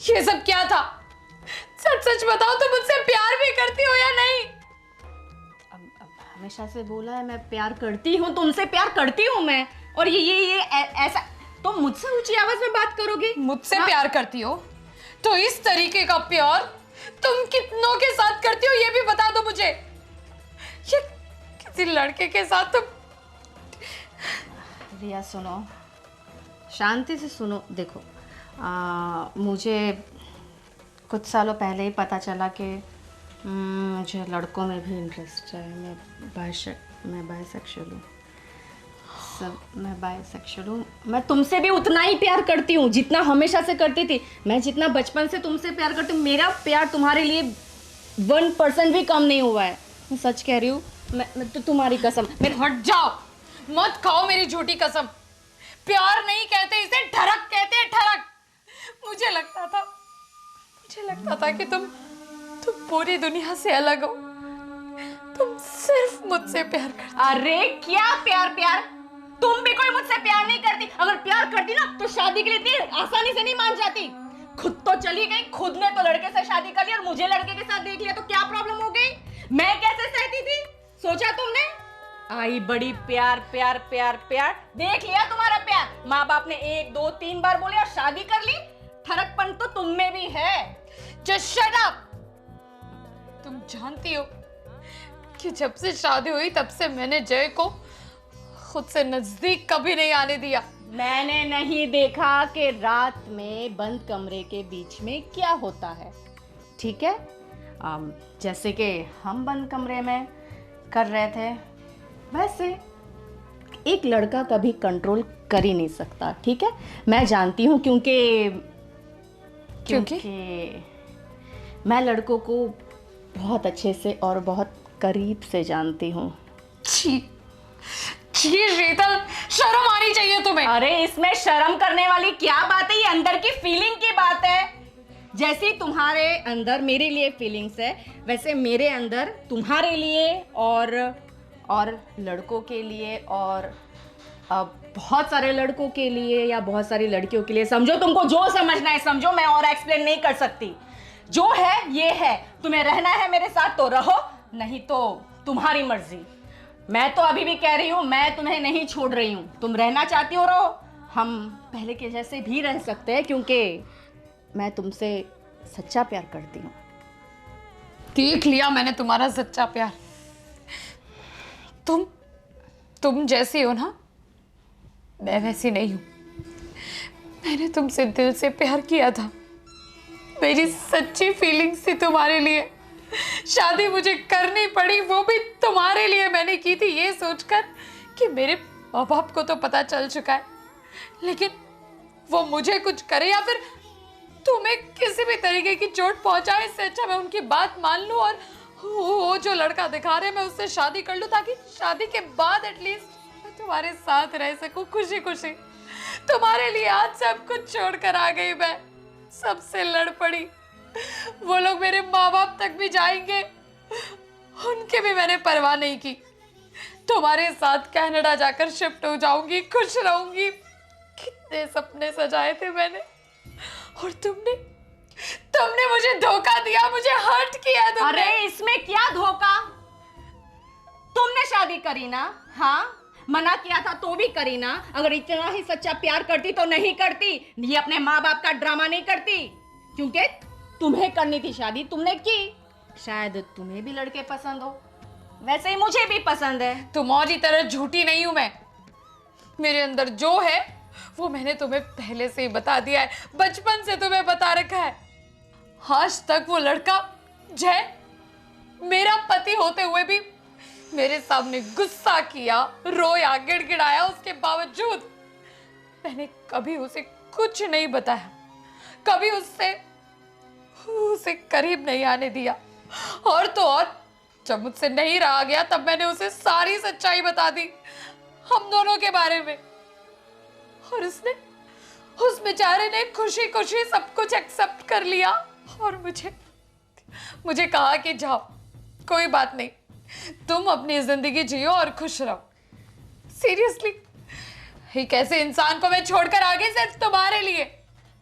ये सब क्या था? सच सच बताओ, तुम मुझसे प्यार भी करती हो या नहीं? अब हमेशा से बोला है, मैं प्यार करती हूँ, तुमसे प्यार करती हूँ मैं। और ये ऐसा तो मुझसे ऊंची आवाज में बात करोगे? मुझसे प्यार करती हो तो इस तरीके का प्यार तुम कितनों के साथ करती हो ये भी बता दो मुझे। ये किसी लड़के के साथ तुम। रिया सुनो, शांति से सुनो। देखो, मुझे कुछ सालों पहले ही पता चला कि मुझे लड़कों में भी इंटरेस्ट है। मैं बाइसेक्सुअल हूँ। मैं बाइसेक्सुअल हूँ। मैं तुमसे भी उतना ही प्यार करती हूँ जितना हमेशा से करती थी। मैं जितना बचपन से तुमसे प्यार करती हूँ, मेरा प्यार तुम्हारे लिए 1% भी कम नहीं हुआ है। मैं सच कह रही हूँ। मैं तो तुम्हारी कसम। हट जाओ, मत खाओ मेरी झूठी कसम। प्यार नहीं कहते इसे, ठरक कहते हैं, ठरक। मुझे लगता था कि तुम पूरी दुनिया से अलग हो। तुम सिर्फ मुझसे प्यार करते। अरे क्या प्यार? तुम भी कोई मुझसे प्यार नहीं करती। अगर प्यार करती ना तो शादी के लिए इतनी आसानी से नहीं मान जाती। खुद तो चली गई, खुद ने तो लड़के से शादी कर ली और मुझे लड़के के साथ देख लिया, तो क्या प्रॉब्लम हो गई? मैं कैसे सहती थी, सोचा तुमने? आई बड़ी प्यार प्यार प्यार प्यार, देख लिया तुम्हारा प्यार। माँ बाप ने 1 2 3 बार बोले और शादी कर ली। ठरकपन तो तुम में भी है। Just shut up. तुम जानती हो कि जब से शादी हुई तब से मैंने जय को खुद से नजदीक कभी नहीं आने दिया। मैंने नहीं देखा कि रात में बंद कमरे के बीच में क्या होता है, ठीक है? जैसे कि हम बंद कमरे में कर रहे थे, वैसे एक लड़का कभी कंट्रोल कर ही नहीं सकता, ठीक है? मैं जानती हूँ क्योंकि मैं लड़कों को बहुत अच्छे से और बहुत करीब से जानती हूँ। छी शीतल, शर्म आनी चाहिए तुम्हें। अरे इसमें शर्म करने वाली क्या बात है? ये अंदर की फीलिंग की बात है। जैसी तुम्हारे अंदर मेरे लिए फीलिंग्स है, वैसे मेरे अंदर तुम्हारे लिए और लड़कों के लिए और बहुत सारे लड़कों के लिए या बहुत सारी लड़कियों के लिए, समझो, तुमको जो समझना है समझो, मैं और एक्सप्लेन नहीं कर सकती। जो है ये है, तुम्हें रहना है मेरे साथ तो रहो, नहीं तो तुम्हारी मर्जी। मैं तो अभी भी कह रही हूँ, मैं तुम्हें नहीं छोड़ रही हूँ। तुम रहना चाहती हो रहो, हम पहले के जैसे भी रह सकते हैं, क्योंकि मैं तुमसे सच्चा प्यार करती हूँ। देख लिया मैंने तुम्हारा सच्चा प्यार। तुम जैसी हो ना, मैं वैसी नहीं हूं। मैंने तुमसे दिल से प्यार किया था, मेरी सच्ची फीलिंग्स थी तुम्हारे लिए। शादी मुझे करनी पड़ी, वो भी तुम्हारे लिए मैंने की थी, ये सोचकर कि मेरे माँ बाप को तो पता चल चुका है, लेकिन वो मुझे कुछ करे या फिर तुम्हें किसी भी तरीके की चोट पहुंचाए, इससे अच्छा मैं उनकी बात मान लूं और वो जो लड़का दिखा रहे मैं उससे शादी कर लूं, ताकि शादी के बाद एटलीस्ट मैं तुम्हारे साथ रह सकूं खुशी खुशी। तुम्हारे लिए आज सब कुछ छोड़कर आ गई मैं, सबसे लड़ पड़ी। वो लोग मेरे माँ बाप तक भी जाएंगे, उनके भी मैंने परवाह नहीं की। तुम्हारे साथ कनाडा जाकर शिफ्ट हो जाऊंगी, खुश रहूंगी। कितने सपने सजाए थे मैंने, और तुमने मुझे धोखा दिया, मुझे हर्ट किया तुमने। अरे इसमें क्या धोखा? तुमने शादी करी ना? हाँ, मना किया था तो भी करी ना। अगर इतना ही सच्चा प्यार करती तो नहीं करती, ये अपने माँ बाप का ड्रामा नहीं करती, क्योंकि तुम्हें करनी थी शादी, तुमने की। शायद तुम्हें भी लड़के पसंद हो, वैसे ही मुझे भी पसंद है। तुम्हारी तरह झूठी नहीं हूं मैं। मेरे अंदर जो है वो मैंने तुम्हें पहले से ही बता दिया है, बचपन से तुम्हें बता रखा है। आज तक वो लड़का जय मेरा पति होते हुए भी मेरे सामने गुस्सा किया, रोया, गिड़गिड़ाया, उसके बावजूद मैंने कभी उसे कुछ नहीं बताया, कभी उसे करीब नहीं आने दिया। और तो और जब मुझसे नहीं रहा गया तब मैंने उसे सारी सच्चाई बता दी हम दोनों के बारे में, और उस बेचारे ने खुशी खुशी सब कुछ एक्सेप्ट कर लिया और मुझे कहा कि जाओ, कोई बात नहीं, तुम अपनी जिंदगी जियो और खुश रहो। सीरियसली, एक ऐसे इंसान को मैं छोड़कर आ गई सिर्फ तुम्हारे लिए।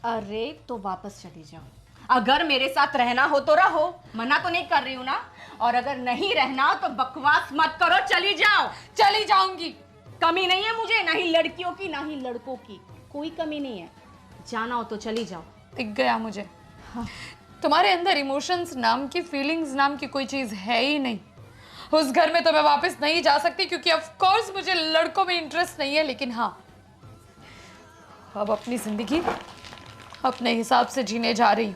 अरे तो वापस चली जाओ, अगर मेरे साथ रहना हो तो रहो, मना तो नहीं कर रही हूँ ना। और अगर नहीं रहना तो बकवास मत करो, चली जाओ। चली जाऊंगी, कमी नहीं है मुझे, ना ही लड़कियों की ना ही लड़कों की, कोई कमी नहीं है। जाना हो तो चली जाओ। दिख गया मुझे। हाँ। तुम्हारे अंदर इमोशंस नाम की, फीलिंग्स नाम की कोई चीज है ही नहीं। उस घर में तो मैं वापस नहीं जा सकती, क्योंकि ऑफ कोर्स मुझे लड़कों में इंटरेस्ट नहीं है, लेकिन हाँ, अब अपनी जिंदगी अपने हिसाब से जीने जा रही हूँ।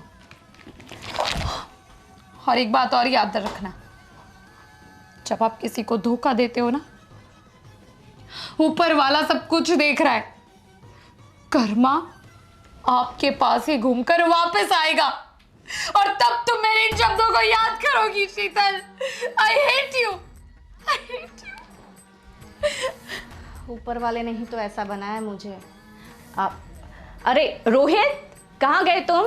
और एक बात और याद रखना, जब आप किसी को धोखा देते हो ना, ऊपर वाला सब कुछ देख रहा है, कर्मा आपके पास ही घूमकर वापस आएगा, और तब तुम मेरे इन शब्दों को याद करोगी Sheetal. I hate you, I hate you. ऊपर वाले ने ही तो ऐसा बनाया मुझे। अरे रोहित, कहाँ गए तुम?